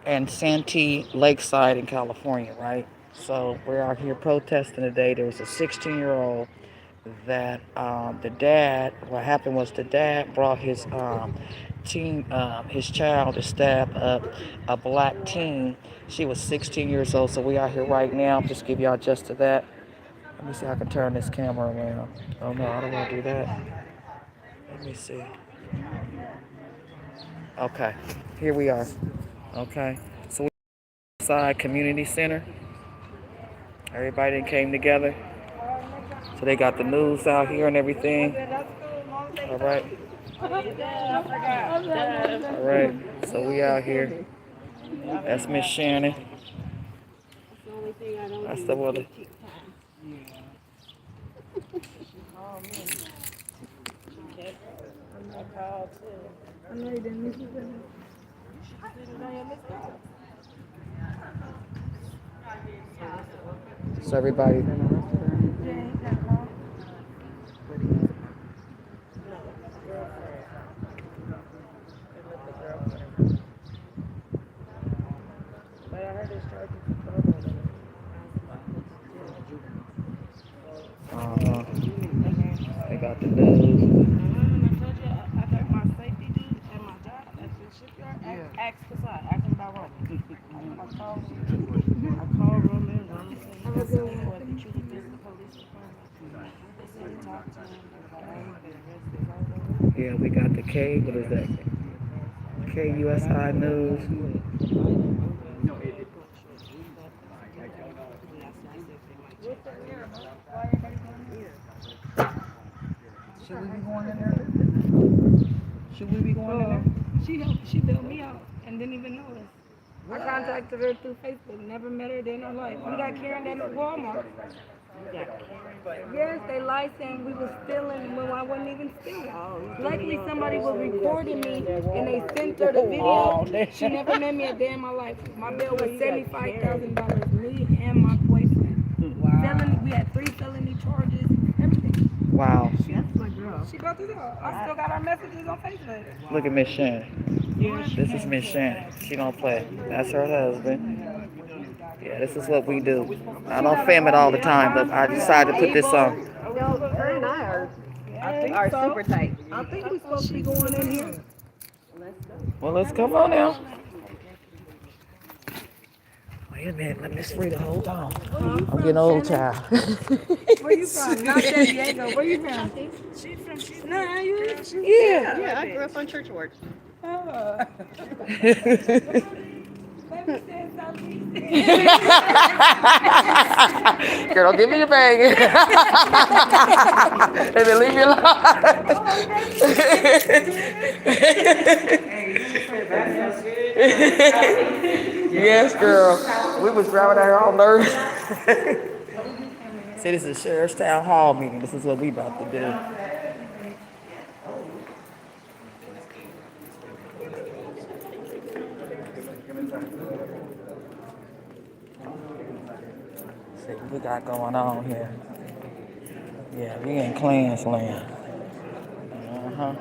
and Santee Lakeside in California, right? So we're out here protesting today. There was a 16-year-old that the dad. What happened was the dad brought his child to stab up a black teen. She was 16 years old. So we out here right now. Just give y'all just to that. Let me see if I can turn this camera around. Oh no, I don't want to do that. Let me see. Okay, here we are. Okay, so we outside community center. Everybody came together. So they got the news out here and everything. All right. All right. So we out here. That's Miss Shannon. That's the one. So everybody. Uh-huh. They got the news. Yeah, we got the K. What is that? KUSI News. Should we be going in there? Should we be going in there? She built me out and didn't even know us. I contacted her through Facebook, never met her day in her life. We got Karen down at Walmart. Yes, they lied saying we was stealing when I wasn't even stealing. Luckily somebody was recording me and they sent her the video. She never met me a day in my life. My bill was $75,000, me and my boyfriend. Wow. We had 3 felony charges, everything. Wow. She brought this up. I still got our messages on Facebook. Look at Miss Shannon. This is Miss Shannon. She don't play. That's her husband. Yeah, this is what we do. I don't film it all the time, but I decided to put this on. Well, her and I are super tight. I think we're supposed to be going in here. Well, let's come on now. Wait a minute, let me just read it. Hold on. I'm getting old, child. Where you from? Not San Diego. Where you from? She's from. No, you? Yeah. Yeah, I grew up on Church Ward. Oh. Girl, don't give me your bag. And then leave me alone. Yes, girl. We was driving out here all nervous. See, this is Sheriff's Town Hall meeting. This is what we about to do. See what we got going on here. Yeah, we in Klans land. Uh-huh.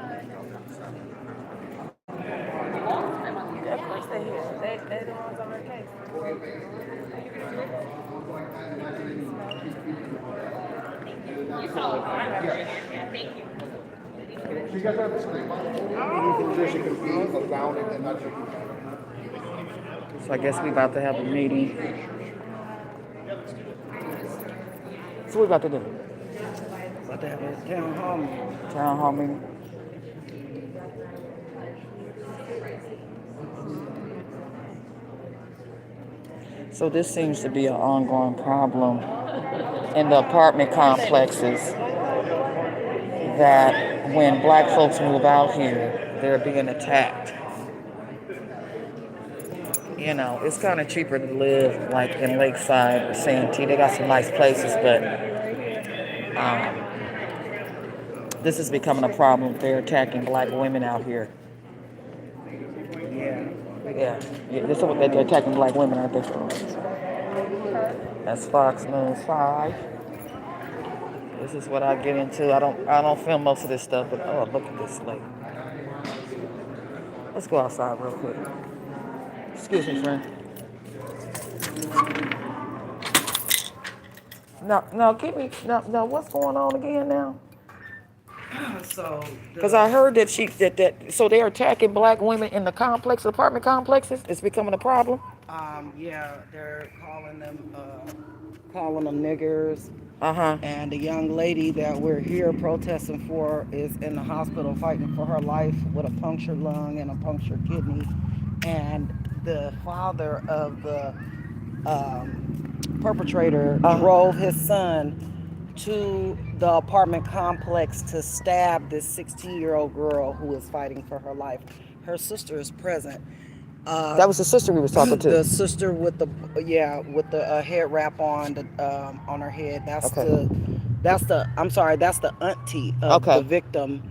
Of course they here. They the ones on our case. Thank you. So you guys have the screen. You can just go down and not your. So I guess we about to have a meeting. So what we about to do? About to have a town hall meeting. Town hall meeting. So this seems to be an ongoing problem in the apartment complexes that when black folks move out here, they're being attacked. You know, it's kind of cheaper to live like in Lakeside or Santee. They got some nice places, but this is becoming a problem. They're attacking black women out here. Yeah. This is what they're attacking black women, aren't they? That's Fox News 5. This is what I get into. I don't film most of this stuff, but oh, look at this lake. Let's go outside real quick. Excuse me, friend. No, no, give me, no, no, what's going on again now? So Because I heard that so they're attacking black women in the apartment complexes. It's becoming a problem. yeah, they're calling them niggers. Uh-huh. And the young lady that we're here protesting for is in the hospital fighting for her life with a punctured lung and a punctured kidney. And the father of the perpetrator drove his son to the apartment complex to stab this 16-year-old girl who is fighting for her life. Her sister is present. That was the sister we was talking to. The sister with the head wrap on her head. Okay. That's the auntie of Okay. the victim.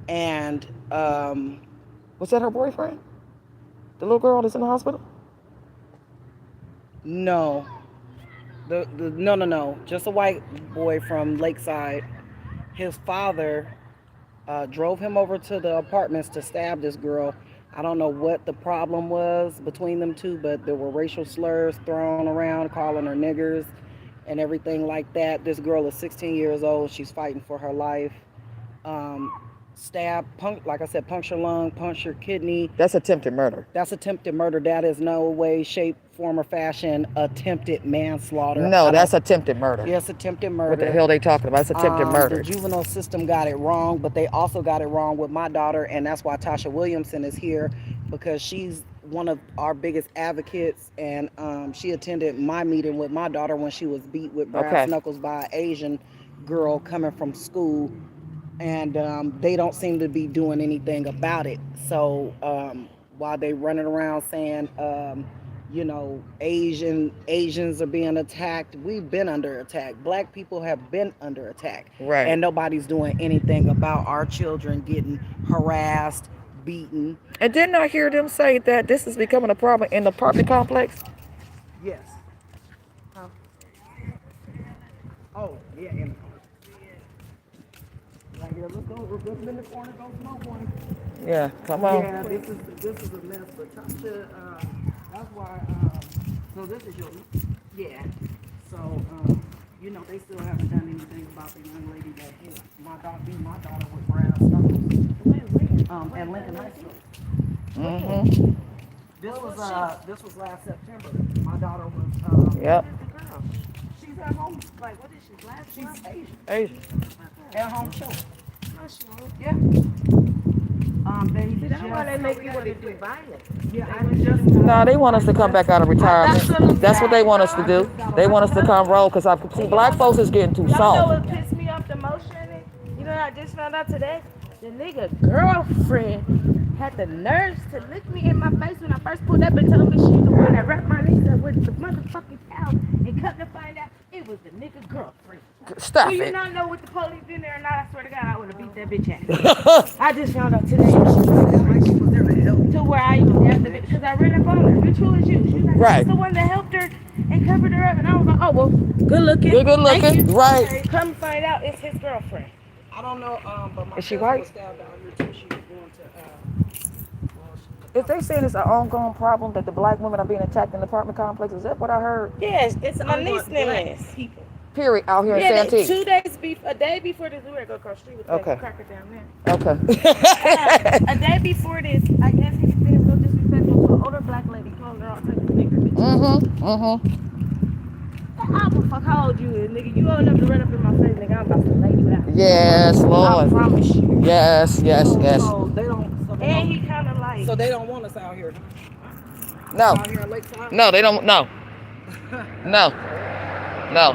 And Was that her boyfriend? The little girl that's in the hospital? no, no, just a white boy from Lakeside. His father drove him over to the apartments to stab this girl. I don't know what the problem was between them two, but there were racial slurs thrown around, calling her niggers and everything like that. This girl is 16 years old. She's fighting for her life. Like I said, puncture lung, puncture kidney. That's attempted murder. That's attempted murder. That is no way, shape, form, or fashion attempted manslaughter. No, that's attempted murder. Yes, attempted murder. What the hell they talking about? It's attempted murder. The juvenile system got it wrong, but they also got it wrong with my daughter, and that's why Tasha Williamson is here, because she's one of our biggest advocates, and she attended my meeting with my daughter when she was beat with brass knuckles by an Asian girl coming from school, and they don't seem to be doing anything about it. So while they running around saying Asians are being attacked, we've been under attack. Black people have been under attack. Right. And nobody's doing anything about our children getting harassed, beaten. And didn't I hear them say that this is becoming a problem in the apartment complex? Yes. Oh, yeah, in the corner. Right here, let's go. We're good in the corner. Go smoke one. Yeah, come on. Yeah, this is a mess. But Tasha, that's why. So this is your. Yeah. So they still haven't done anything about the young lady that hit my daughter with brass knuckles. At Lincoln High School. Mm-hmm. This was last September. My daughter was. Yep. She's at home. Like, what is she, black? She's Asian. Asian. At home show. Yeah. That's why they make you want to do violence. Yeah, I just. No, they want us to come back out of retirement. That's what they want us to do. They want us to come roll, because I see black folks is getting too Y'all know soft. what pissed me off the most, Shannon? You know what I just found out today? The nigga girlfriend had the nerves to look me in my face when I first pulled up and told me she the one that wrapped my knees up with the motherfucking towel, and come to find out it was the nigga girlfriend. Stop Do you it. not know what the police in there or not? I swear to God, I would have beat that bitch ass. I just found out today. She was there to help. To where I even have the bitch, because I ran up on her. Bitch, who is you? She's like, Right. that's the one that helped her and covered her up. And I was like, oh, well, good looking. Good Thank looking. you. Right. Come find out it's his girlfriend. I don't know, but my Is she cousin white? was stabbed out here too. She was going to. If they saying it's an ongoing problem that the black women are being attacked in the apartment complex, is that what I heard? Yes, it's my niece and people. Period. Out here in Yeah, Santee. 2 days a day before this, we were going to go across the street with Okay. that cracker down there. Okay. A day before this, I guess he was being real disrespectful to an older black lady, calling her all types of nigger bitches. I don't give a fuck how old you is, nigga. You old enough to run up in my face, nigga. I'm about to lay you out. Yes, I Lord. promise you. Yes, yes, yes. So they don't. And he kind of like. So they don't want us out here. No. Out here in Lakeside. No, they don't. No. No. No.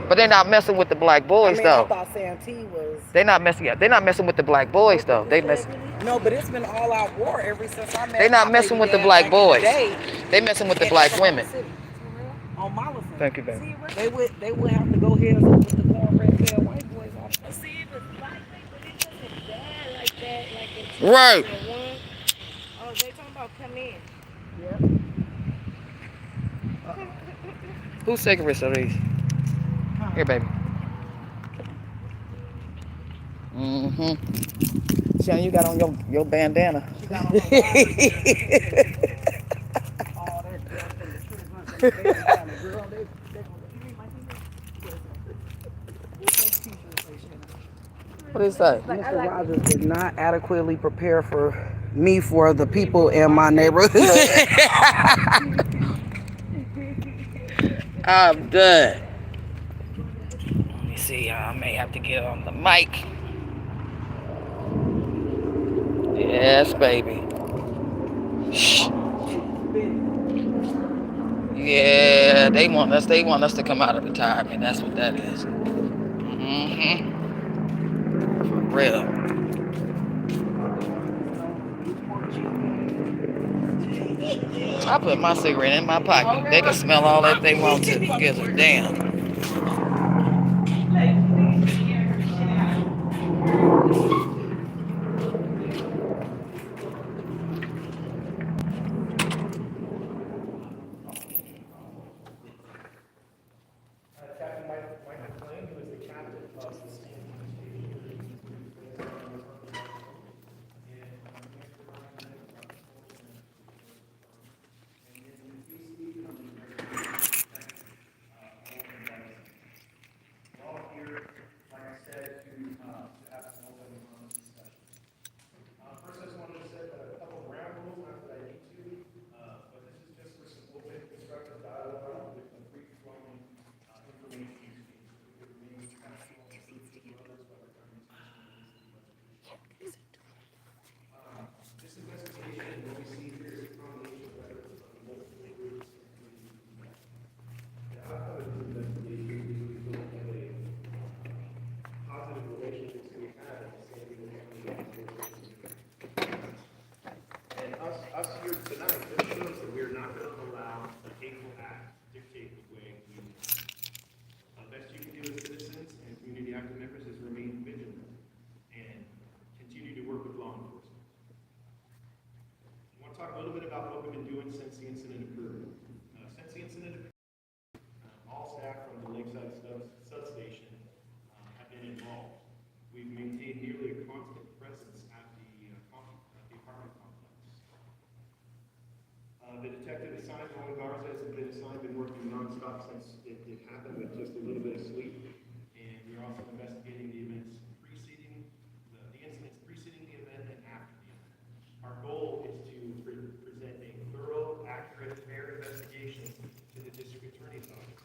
But they're not messing with the black boys, I though. thought Santee was. They're not messing. They're not messing with the black boys, though. They mess. No, but it's been all out war ever since I met. They're not my messing baby with the dad black back in the boys. day They messing with the in black Oklahoma women. City. On Mollison. Thank you, baby. They would have to go heads up with the cornbread tail white boys off. See, it was like that, but it wasn't bad like that. Like in Right. 2001. Oh, they talking about come in. Whose cigarettes are these? Here, baby. Mm-hmm. Shannon, you got on your bandana. She got on her all that. What did it say? Mr. Rogers did not adequately prepare for me for the people in my neighborhood. I'm done. Let me see. I may have to get on the mic. Yes, baby. Shh. Yeah, they want us. They want us to come out of retirement. That's what that is. Mm-hmm. For real. I put my cigarette in my pocket. They can smell all that they want to. Gives a damn. Captain Mike McLean, who is the captain of the Stabb. First, I just wanted to set a couple of ground rules, not that I need to, but this is just for some open, constructive dialogue with a free-flowing information exchange. It remains casual and free to others by the time this investigation, what we see here is a combination of efforts of multiple groups and communities. The outcome of this investigation is we build a positive relationships that we have in the San Diego County. And us here tonight, this shows that we're not going to allow a hateful act to dictate the way we live. The best you can do as citizens and community active members is remain vigilant and continue to work with law enforcement. I want to talk a little bit about what we've been doing since the incident occurred. Since the incident occurred, all staff from the Lakeside substation have been involved. We've maintained nearly a constant presence at the apartment complex. The detective assigned, Juan Garza, has been assigned, been working nonstop since it happened with just a little bit of sleep. And we're also investigating the events preceding, the incidents preceding the event and after the event. Our goal is to present a thorough, accurate, fair investigation to the district attorney's office.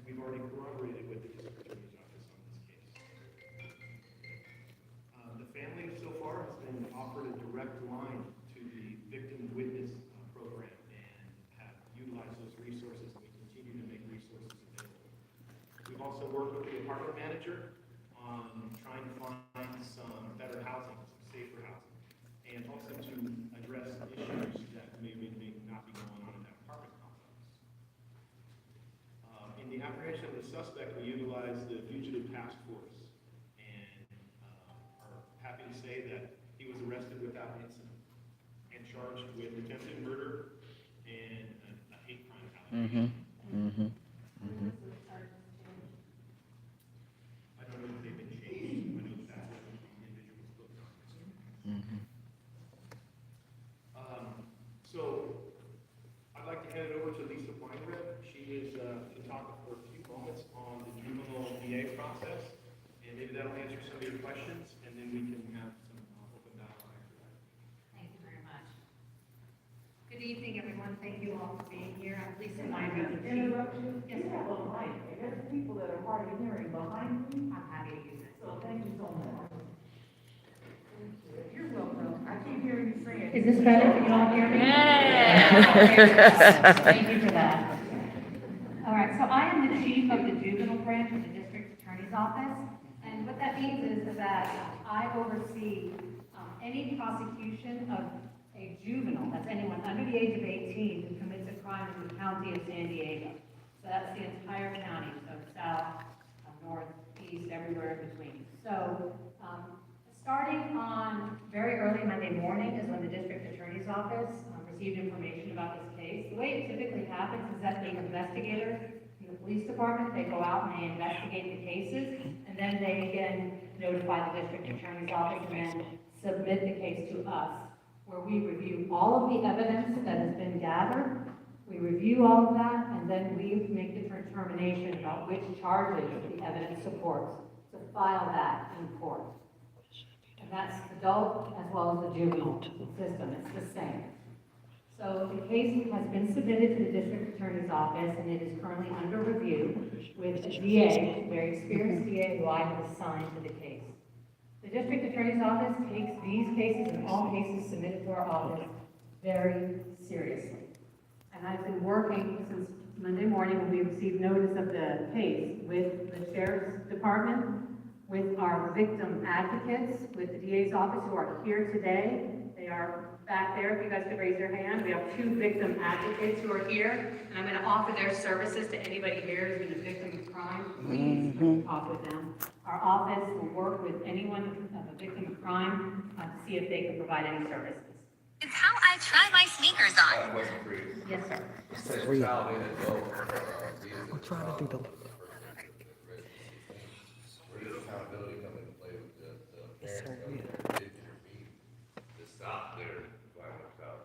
We've already corroborated with the district attorney's office on this case. The family so far has been offered a direct line to the victim witness program and have utilized those resources, and we continue to make resources available. We've also worked with the apartment manager on trying to find some better housing, some safer housing, and also to address issues that may not be going on in that apartment complex. In the apprehension of the suspect, we utilized the fugitive task force and are happy to say that he was arrested without incident and charged with attempted murder and a hate crime allegation. I don't know if they've been changed. I know that's what the individuals looked on. So I'd like to hand it over to Lisa Weinreb. She is to talk for a few moments on the juvenile DA process, and maybe that'll answer some of your questions, and then we can have some open dialogue after that. Thank you very much. Good evening, everyone. Thank you all for being here. I'm Lisa Weinreb. Yes, ma'am. There's people that are hard of hearing behind you, I'm happy to use it. so thank you so much. You're welcome. I keep hearing you saying. Is this better? Can you all hear me? Thank you for that. All right, so I am the chief of the juvenile branch of the district attorney's office. And what that means is that I oversee any prosecution of a juvenile, that's anyone under the age of 18 who commits a crime in the county of San Diego. So that's the entire county, so south, north, east, everywhere in between. So starting on very early Monday morning is when the district attorney's office received information about this case. The way it typically happens is that the investigators in the police department, they go out and they investigate the cases, and then they again notify the district attorney's office and then submit the case to us, where we review all of the evidence that has been gathered, we review all of that, and then we make the determination about which charges the evidence supports to file that in court. And that's adult as well as the juvenile system, it's the same. So the case has been submitted to the district attorney's office, and it is currently under review with a DA, a very experienced DA who I have assigned to the case. The district attorney's office takes these cases and all cases submitted to our office very seriously. And I've been working since Monday morning when we received notice of the case with the sheriff's department, with our victim advocates, with the DA's office who are here today. They are back there, if you guys could raise your hand. We have 2 victim advocates who are here, and I'm going to offer their services to anybody here who's been a victim of crime. Please talk with them. Our office will work with anyone of a victim of crime to see if they can provide any services. It's how I try my sneakers on. Question for you. Yes, sir. Since child and adult, I'm trying to do the. where does accountability come into play with the Yes, sir, parents that did intervene to stop their violent child?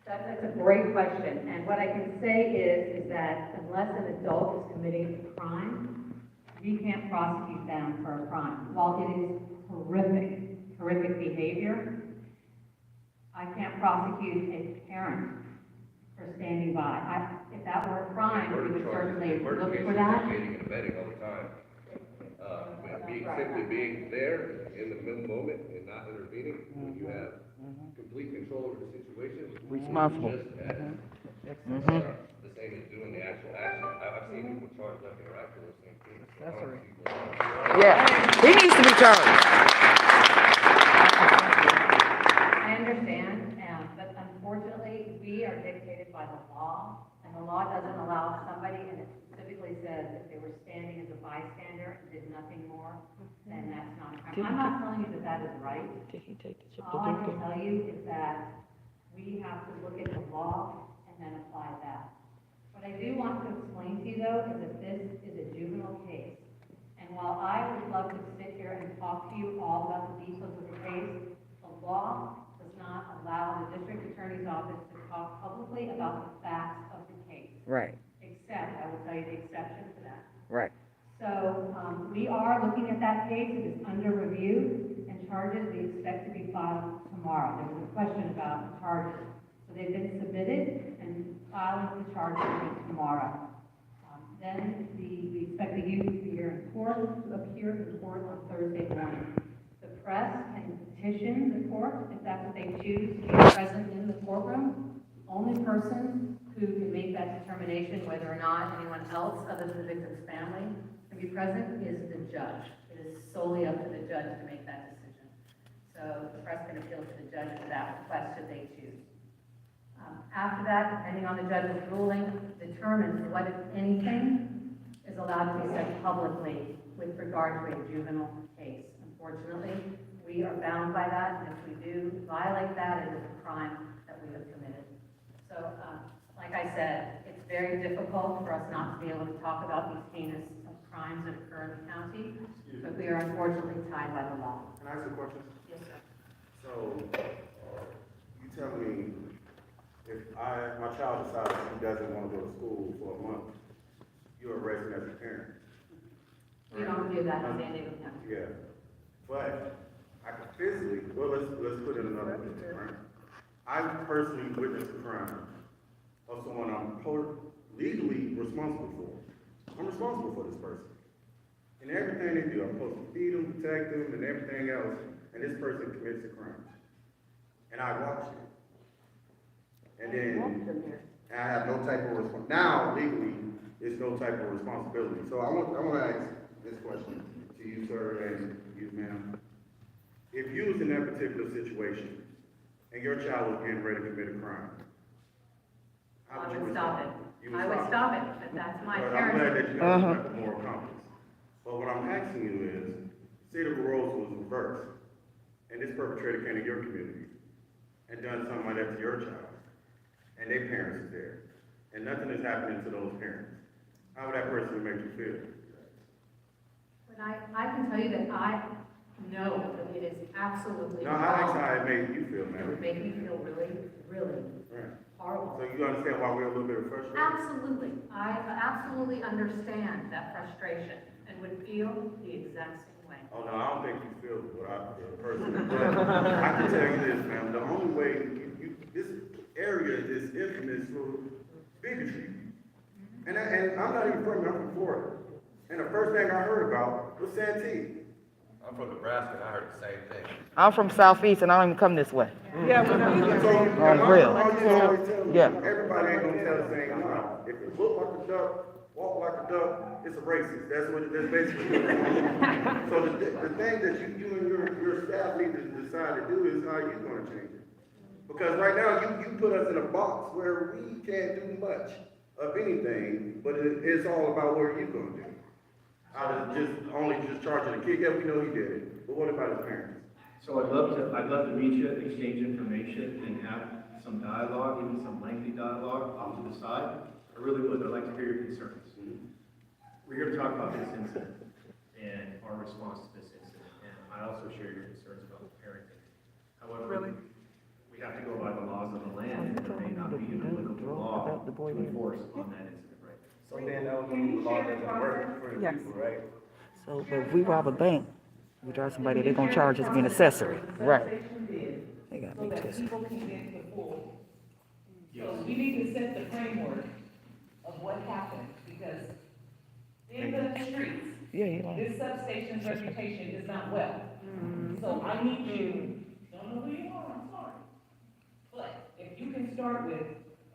That's a great question, and what I can say is that unless an adult is committing a crime, we can't prosecute them for a crime. While it is horrific behavior, I can't prosecute a parent for standing by. If that were a crime, we would certainly look for that. Aiding and abetting all the time. Simply being there in the middle moment and not intervening, when you have complete control over the situation. Responsible. Just as, the same as doing the actual action. I've seen people charged left and right for those same things. That's right. Yeah, he needs to be charged. I understand, but unfortunately, we are dictated by the law, and the law doesn't allow somebody, and it specifically says if they were standing as a bystander and did nothing more, then that's not a crime. I'm not telling you that that is right. Did he take the chip All I can tell you is that we have to look at the law and then apply that. What I do want to explain to you, though, is that this is a juvenile case. And while I would love to sit here and talk to you all about the details of the case, the law does not allow the district attorney's office to talk publicly about the facts of the case. Right, Except, I will tell you the exception to that. right. So, we are looking at that case, it is under review, and charges we expect to be filed tomorrow. There was a question about the charges. So they've been submitted, and filing the charges will be tomorrow. Then we expect the youth to be here in court, to appear in court on Thursday morning. The press can petition the court, if that's what they choose, to be present in the courtroom. The only person who can make that determination whether or not anyone else other than the victim's family can be present is the judge. It is solely up to the judge to make that decision. So the press can appeal to the judge for that request should they choose. After that, depending on the judge's ruling, determines what, if anything, is allowed to be said publicly with regard to a juvenile case. Unfortunately, we are bound by that, and if we do violate that, it is a crime that we have committed. So, like I said, it's very difficult for us not to be able to talk about these heinous crimes that occur in the county, but we are unfortunately tied by the law. Can I ask a question? Yes, sir. So, you tell me, if my child decides he doesn't want to go to school for a month, you're arrested as a parent. We don't do that in San Diego County. Yeah, but I could physically, well, let's put it in another way, right? I personally witnessed a crime of someone I'm legally responsible for. I'm responsible for this person. And everything they do, I'm supposed to feed them, protect them, and everything else, and this person commits a crime. And I watch it. And then I have no type of now legally, it's no type of responsibility. So I want to ask this question to you, sir, and you, ma'am. If you was in that particular situation, and your child was getting ready to commit a crime, how would you stop respond? it. You would I would stop it, but that's my But I'm glad parents. that you have the moral compass. But what I'm asking you is, say the roles was reversed, and this perpetrator came to your community and done something like that to your child, and their parents is there, and nothing is happening to those parents. How would that person make you feel? But I can tell you that I know that it is absolutely No, I asked wrong. how it made you feel, It would man. make me feel really, really Right. horrible. So you understand why we're a little bit frustrated? Absolutely. I absolutely understand that frustration and would feel the exact same way. Oh, no, I don't think you feel what I feel personally, but I can tell you this, man, the only way this area is infamous for bigotry. And I'm not even from here, I'm from Florida. And the first thing I heard about was Santee. I'm from Nebraska and I heard the same thing. I'm from Southeast and I don't even come this way. Yeah, whenever So, On my real. mom used to always tell me, Yeah. everybody ain't gonna tell the same lie. If you look like a duck, walk like a duck, it's a racist. That's basically what it is. So the thing that you and your staff need to decide to do is how you're gonna change it. Because right now, you put us in a box where we can't do much of anything, but it's all about what are you gonna do. Out of just charging a kid, yeah, we know he did it, but what about his parents? So I'd love to meet you, exchange information, and have some dialogue, even some lengthy dialogue off to the side. I really would. I'd like to hear your concerns. We're here to talk about this incident and our response to this incident, and I also share your concerns about parenting. However, we have to go by the laws of the land, and there may not be an applicable law to enforce on that incident right now. So then that was when the law doesn't work for the Yes. people, right? So, but if we rob a bank, we drive somebody, they're gonna charge us being accessory. Right. They got So me that twisted. people can get the full. So we need to set the framework of what happened, because in the streets, Yeah, you know. this substation's reputation is not well. So I need you, don't know who you are, I'm sorry. But if you can start with,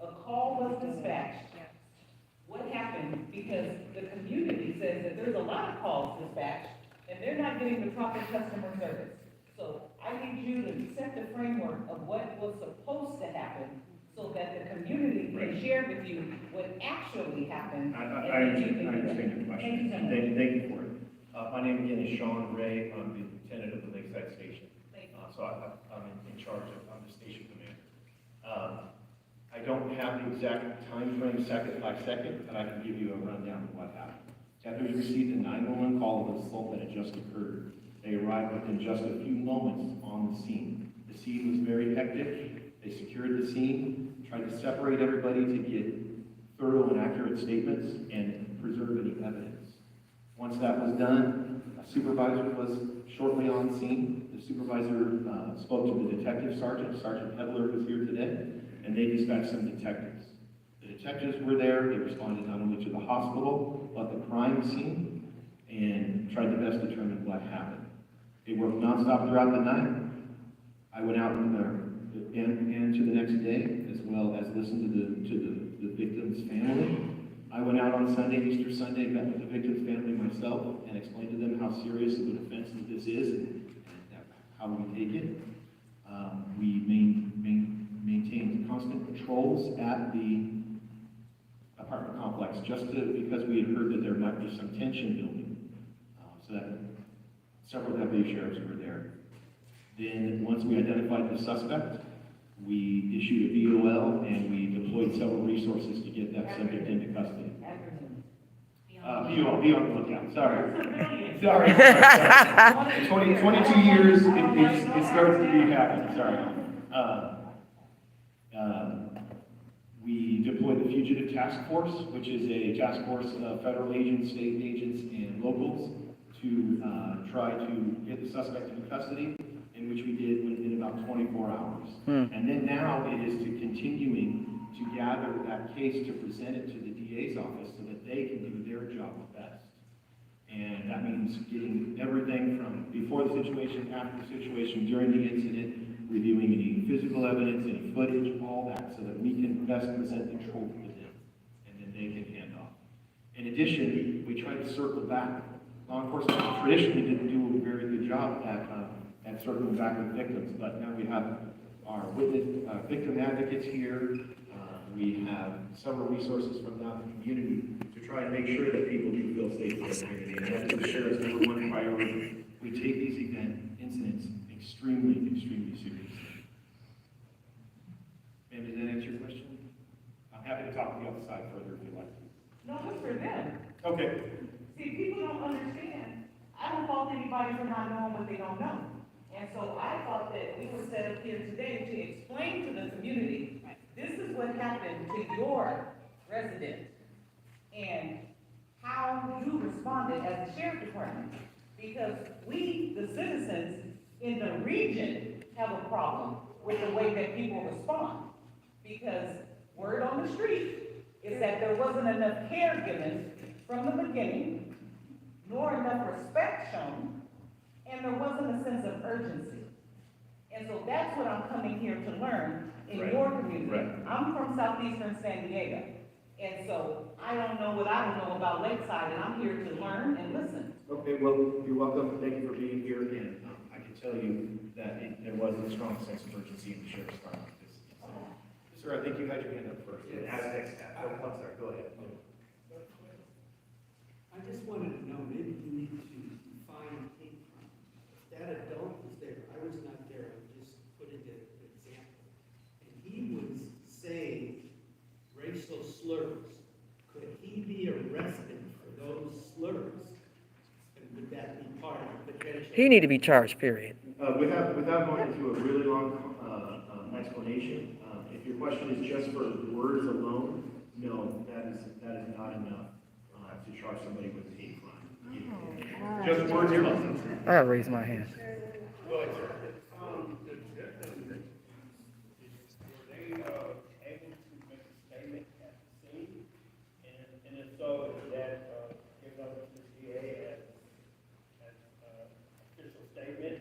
a call was dispatched. What happened? Because the community says that there's a lot of calls dispatched, and they're not getting the proper customer service. So I need you to set the framework of what was supposed to happen, so that the community can share with you what actually happened. I and then you can- understand your Thank you so question. much. Thank you for it. My name again is Sean Ray. I'm the lieutenant of the Lakeside Station. So I'm in charge of, I'm the station commander. I don't have the exact time frame second by second, but I can give you a rundown of what happened. Deputies received a 911 call of an assault that had just occurred. They arrived within just a few moments on the scene. The scene was very hectic. They secured the scene, tried to separate everybody to get thorough and accurate statements and preserve any evidence. Once that was done, a supervisor was shortly on scene. The supervisor spoke to the detective sergeant. Sergeant Pedler was here today, and they dispatched some detectives. The detectives were there. They responded not only to the hospital, but the crime scene, and tried to best determine what happened. They worked nonstop throughout the night. I went out and to the next day, as well as listened to the victim's family. I went out on Sunday, Easter Sunday, met with the victim's family myself, and explained to them how serious of an offense that this is and how we take it. We maintained constant patrols at the apartment complex, because we had heard that there might be some tension building. So that several deputy sheriffs were there. Then, once we identified the suspect, we issued a VOL and we deployed several resources to get that subject into custody. Be on the lookout, sorry. 22 years, it starts to be happening, sorry. We deployed the Fugitive Task Force, which is a task force of federal agents, state agents, and locals to try to get the suspect into custody, in which we did within about 24 hours. And then now it is to continuing to gather that case to present it to the DA's office so that they can do their job best. And that means getting everything from before the situation, after the situation, during the incident, reviewing any physical evidence, any footage, all that, so that we can best present the truth to them, and then they can hand off. In addition, we try to circle back. Law enforcement traditionally didn't do a very good job at circling back with victims, but now we have our victim advocates here. We have several resources from the community to try and make sure that people do feel safe in their community. And that is the sheriff's number one priority. We take these incidents extremely, extremely seriously. Ma'am, does that answer your question? I'm happy to talk to you outside further if you'd like to. No, it's for them. Okay. See, people don't understand. I don't fault anybody for not knowing what they don't know. And so I thought that we were set up here today to explain to the community, this is what what happened to your resident and how you responded as the sheriff department. Because we, the citizens in the region, have a problem with the way that people respond. Because word on the street is that there wasn't enough care given from the beginning, nor enough respect shown, and there wasn't a sense of urgency. And so that's what I'm coming here to learn in your community. Right. I'm from southeastern San Diego, and so I don't know what I don't know about Lakeside, and I'm here to learn and listen. Okay, well, you're welcome. Thank you for being here. And I can tell you that there was a strong sense of urgency in the sheriff's department. Sir, I think you had your hand up first. Yeah, next. I'm sorry, go ahead. I just wanted to know, maybe you need to find came from. That adult was there, I was not there, I'm just putting an example. And he was saying racial slurs. Could he be arrested for those slurs? And would that be part of the potential? He need to be charged, period. Without going into a really long explanation, if your question is just for words alone, no, that is not enough to charge somebody with a hate crime. Just words alone. I gotta raise my hand. Go ahead, sir. Were they able to make a statement at the scene? And if so, is that given up to the DA as official statement?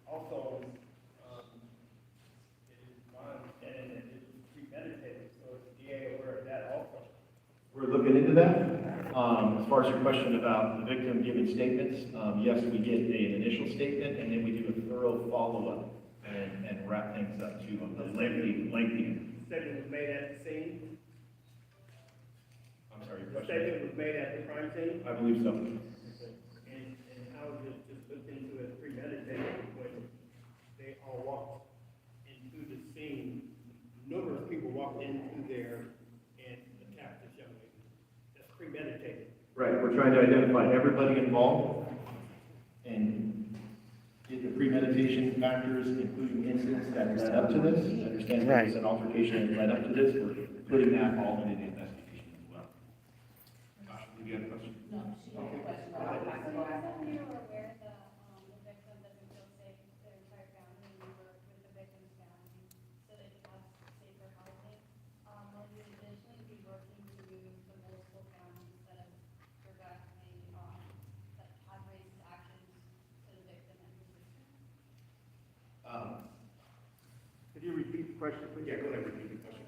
Also, it is my understanding that it was premeditated, so is the DA aware of that also? We're looking into that. As far as your question about the victim giving statements, yes, we get an initial statement, and then we do a thorough follow-up and wrap things up to a lengthy. Statement was made at the scene? I'm sorry, your The question? statement was made at the crime scene? I believe so. And how is it just looked into as premeditated when they all walked into the scene? Numerous people walked into there and attacked this young lady. That's premeditated. Right, we're trying to identify everybody involved and get the premeditation factors, including incidents that led up to this. Understand there was an altercation that led up to this. We're putting that all into the investigation as well. Josh, do you have a question? No, she had a question. So you were aware that the victim doesn't feel safe, their entire family, and you were with the victim's family, so they could have safer housing. Will you additionally be working to move the multiple families that have directly, that have raised actions to the victim and her sister? Could you repeat the question, please? Yeah, go ahead, repeat the question.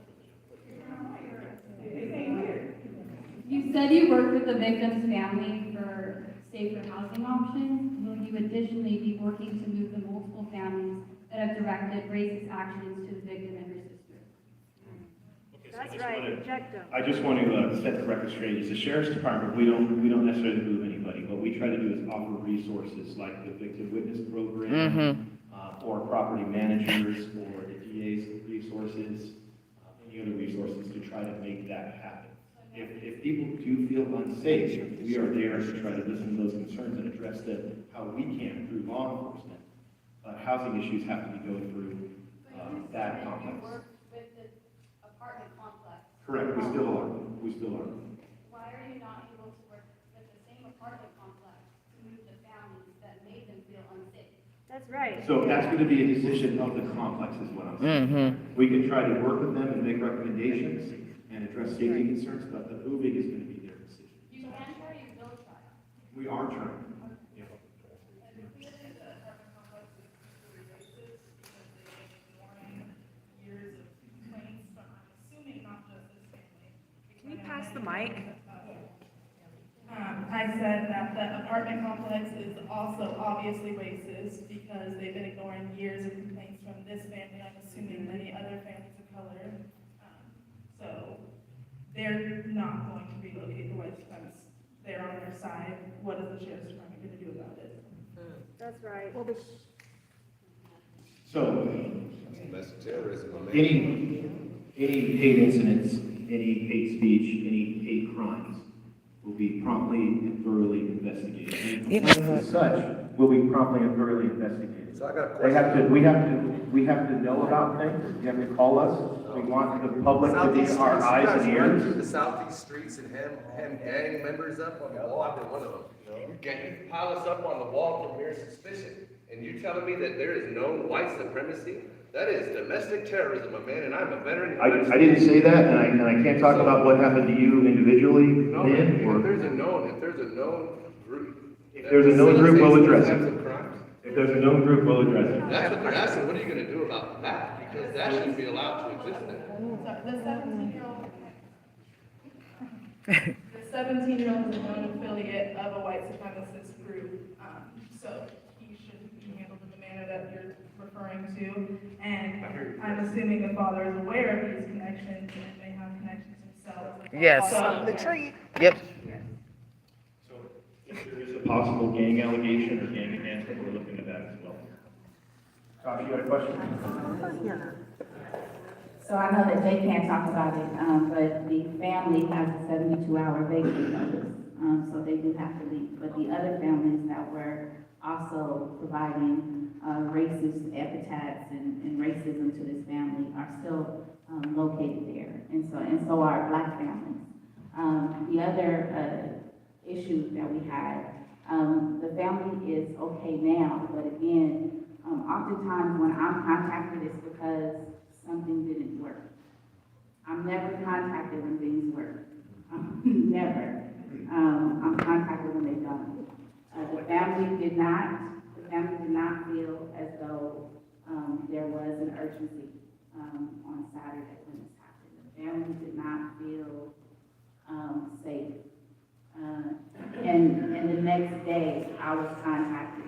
You said you worked with the victim's family for safer housing options. Will you additionally be working to move the multiple families that have directed racist actions to the victim and her sister? That's right, I just want to set the record straight. As a sheriff's department, we don't necessarily move anybody. What we try to do is offer resources like the victim witness program, or property managers, or the DA's resources, any other resources to try to make that happen. If people do feel unsafe, we are there to try to listen to those concerns and address them how we can through law enforcement. Housing issues have to be go through that complex. You work with the apartment complex. Correct, we still are. We still are. Why are you not able to work with the same apartment complex to move the families that made them feel unsafe? That's right. So that's going to be a decision of the complex is what I'm saying. We can try to work with them and make recommendations and address safety concerns, but the moving is going to be their decision. You can try, you will try. We are trying. Yeah. Can you pass the mic? I said that the apartment complex is also obviously racist because they've been ignoring years of complaints from this family, I'm assuming many other families of color. So they're not going to relocate the white supremacists. They're on their side. What is the sheriff's department going to do about it? That's right. So, That's terrorism. any hate incidents, any hate speech, any hate crimes will be promptly and thoroughly investigated. You know As such, will be promptly and thoroughly investigated. So I got a They have to, question. we have to know about things, you have to call us, we want the public to be Southeast our streets, eyes you guys and run ears. through the southeast streets and hem gang members up on the wall, I've been one of them. You pile us up on the wall for mere suspicion, and you telling me that there is known white supremacy? That is domestic terrorism, my man, and I'm a veteran. I didn't say that, and I can't talk about what happened to you individually, No, then, if there's a known group. if there's a known group, we'll address Types it. of crimes. If there's a known group, we'll address it. That's what they're asking, what are you gonna do about that? Because that shouldn't be allowed to exist there. So the 17-year-old, the 17-year-old is a known affiliate of a white supremacist group, so he should be handled in the manner that you're referring to. And I'm assuming the father is aware of these connections and may have connections himself. Yes. So- The tree. Yep. So if there is a possible gang allegation or gang enhancement, we're looking at that as well. Josh, you got a question? So I know that they can't talk about it, but the family has a 72-hour vacate notice, so they do have to leave. But the other families that were also providing racist epithets and racism to this family are still located there, and so are Black families. The other issue that we had, the family is okay now, but again, oftentimes when I'm contacted, it's because something didn't work. I'm never contacted when things work. Never. I'm contacted when they don't. The family did not feel as though there was an urgency on Saturday when this happened. The family did not feel safe. And the next day, I was contacted,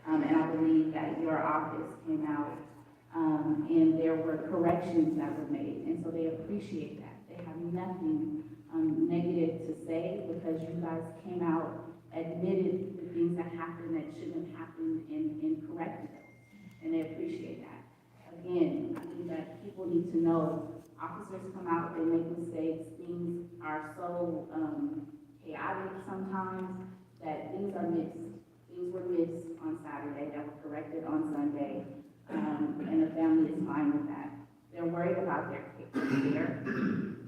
and I believe that your office came out, and there were corrections that were made, and so they appreciate that. They have nothing negative to say because you guys came out, admitted the things that happened that shouldn't have happened, and corrected them, and they appreciate that. Again, I think that people need to know, officers come out, they make mistakes, things are so chaotic sometimes that things are missed. Things were missed on Saturday that were corrected on Sunday, and the family is fine with that. They're worried about their care.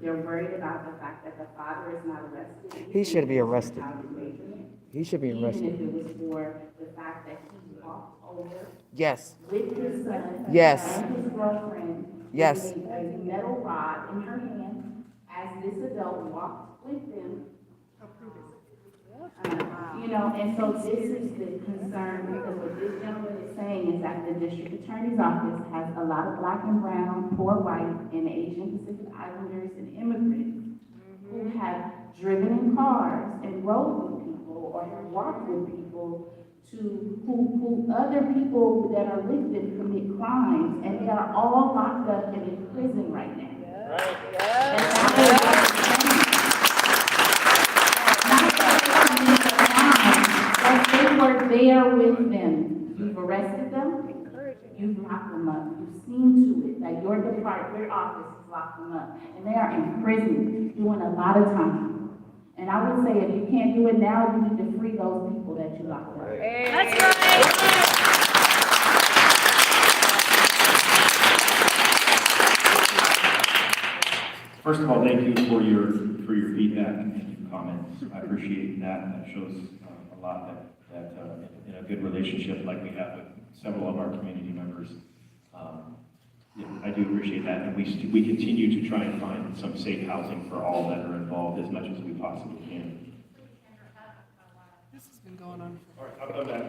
They're worried about the fact that the father is not arrested. He should be arrested. He should be Even arrested. if it was for the fact that he walked over Yes. with his son Yes. and his girlfriend. Yes. With a metal rod in her hand as this adult walked with them. You know, and so this is the concern, because what this gentleman is saying is that the district attorney's office has a lot of Black and brown, poor white, and Asian Pacific Islanders and immigrants who have driven in cars and rode with people or have walked with people who other people that are with them commit crimes, and they are all locked up and in prison right now. And that they were there with them. You've arrested them, you've locked them up, you've seen to it that your department, your office has locked them up, and they are in prison doing a lot of time. And I would say if you can't do it now, you need to free those people that you locked up. That's right. First of all, thank you for your feedback and comments. I appreciate that. That shows a lot that in a good relationship like we have with several of our community members. Yeah, I do appreciate that, and we continue to try and find some safe housing for all that are involved as much as we possibly can. This has been going on. All right, I'll come back.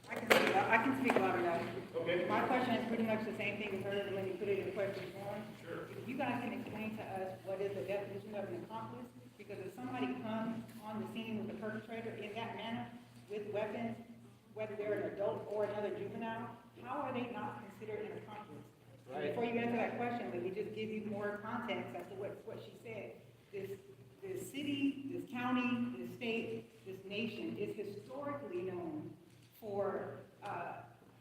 I can speak louder now. Okay. My question is pretty much the same thing as hers when you put it in question form. Sure. If you guys can explain to us what is the definition of an accomplice, because if somebody comes on the scene with the perpetrator in that manner with weapons, whether they're an adult or another juvenile, how are they not considered an accomplice? And before you answer that question, let me just give you more context as to what she said. This city, this county, this state, this nation is historically known for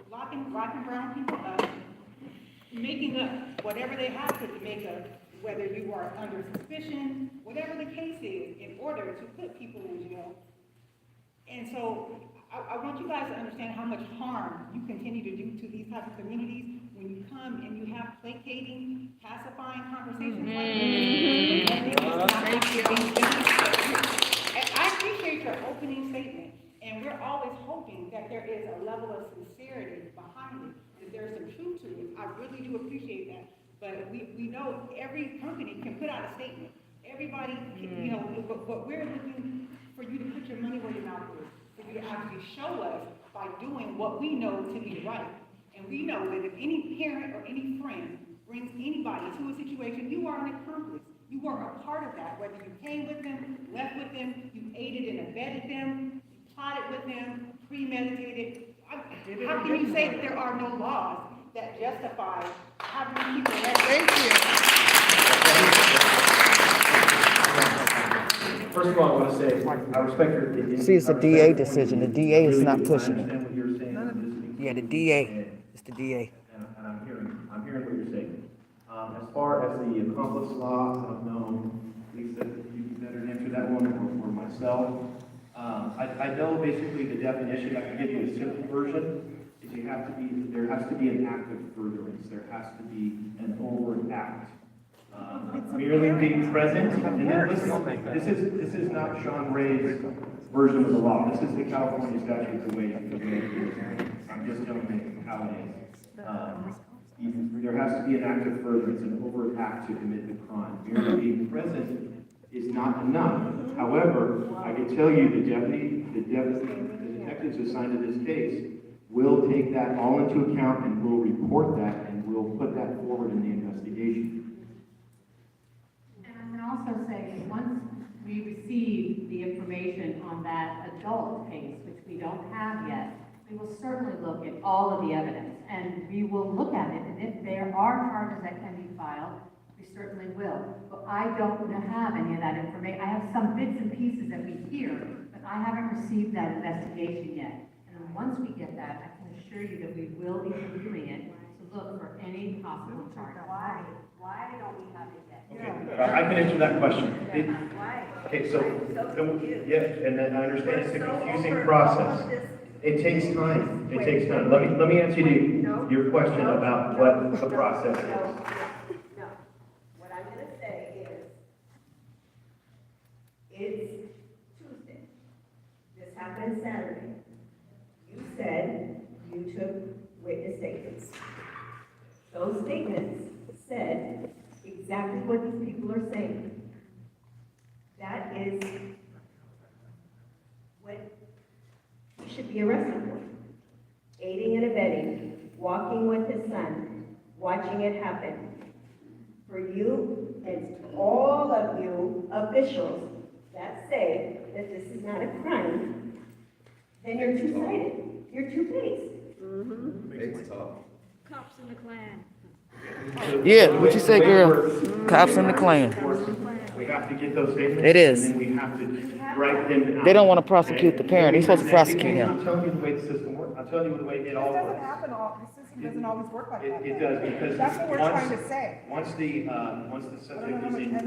locking Black and brown people up, making up whatever they have to make up, whether you are under suspicion, whatever the case is, in order to put people in jail. And so I want you guys to understand how much harm you continue to do to these types of communities when you come and you have placating, pacifying conversations like this. And I appreciate your opening statement, and we're always hoping that there is a level of sincerity behind it, that there's some truth to it. I really do appreciate that. But we know every company can put out a statement. Everybody, you know, but we're looking for you to put your money where your mouth is, for you to actually show us by doing what we know to be right. And we know that if any parent or any friend brings anybody to a situation, you are an accomplice. You are a part of that, whether you came with them, left with them, you aided and abetted them, you plotted with them, premeditated. How can you say that there are no laws that justify having people arrested? First of all, I want to say, I respect your... See, it's a DA decision. The DA is not pushing I it. understand what you're saying. I'm listening to Yeah, the you, DA. It's the DA. And I'm hearing what you're saying. As far as the accomplice law, I don't know, Lisa, you better answer that one or myself. I know basically the definition. I can give you a simple version. Is there has to be an act of furtherance. There has to be an overt act. Merely being present, and then listen, this is not Sean Ray's version of the law. This is the California statute the way it is. I'm just telling you how it is. There has to be an act of furtherance, an overt act to commit the crime. Merely being present is not enough. However, I can tell you the detectives assigned to this case will take that all into account and will report that and will put that forward in the investigation. And I can also say, that once we receive the information on that adult case, which we don't have yet, we will certainly look at all of the evidence, and we will look at it, and if there are charges that can be filed, we certainly will. But I don't have any of that information. I have some bits and pieces that we hear, but I haven't received that investigation yet. And once we get that, I can assure you that we will be reviewing it to look for any possible charges. Why don't we have it yet? Okay, I can answer that question. Okay, so, yeah, and then I understand it's a confusing process. It takes time. It takes time. Let me answer your question about what the process is. No. What I'm gonna say is, it's Tuesday. This happened Saturday. You said you took witness statements. Those statements said exactly what these people are saying. That is what he should be arrested for. Aiding and abetting, walking with his son, watching it happen. For you and all of you officials that say that this is not a crime, then you're two-sided. You're two-faced. Makes tough. Cops in the Klan. Yeah, what you say, girl? Cops in the Klan. We have to get those statements. It is. And then we have to write them out. They don't want to prosecute the parent. They're supposed to prosecute I'm him. telling you the way the system works. I'm telling you the way it all works. The system doesn't always work like that. It does, because That's what we're trying to say. once the subject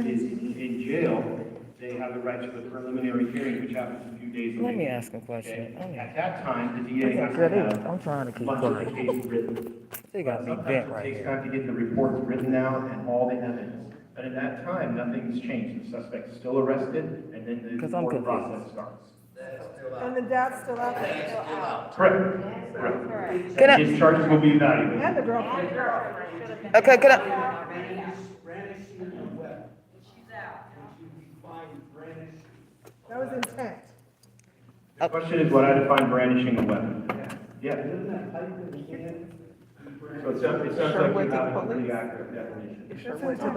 is in jail, they have the right to the preliminary hearing, which happens a few days later. Let me ask a question. Okay? At that time, the DA has to have I'm trying to keep much of the quiet. case written. They got me Sometimes bent it right takes here. time to get the reports written out and all the evidence. But in that time, nothing's changed. The suspect's still arrested, and then the 'Cause I'm court confused. process starts. And the dad's still out there. Correct. Correct. Can I- And his charges will be evaluated. And the girlfriend. Okay, can I? Brandishing a weapon. She's out. And she defined brandishing. That was intent. The question is what I define brandishing a weapon. Yeah. So it sounds like you have a pretty accurate definition.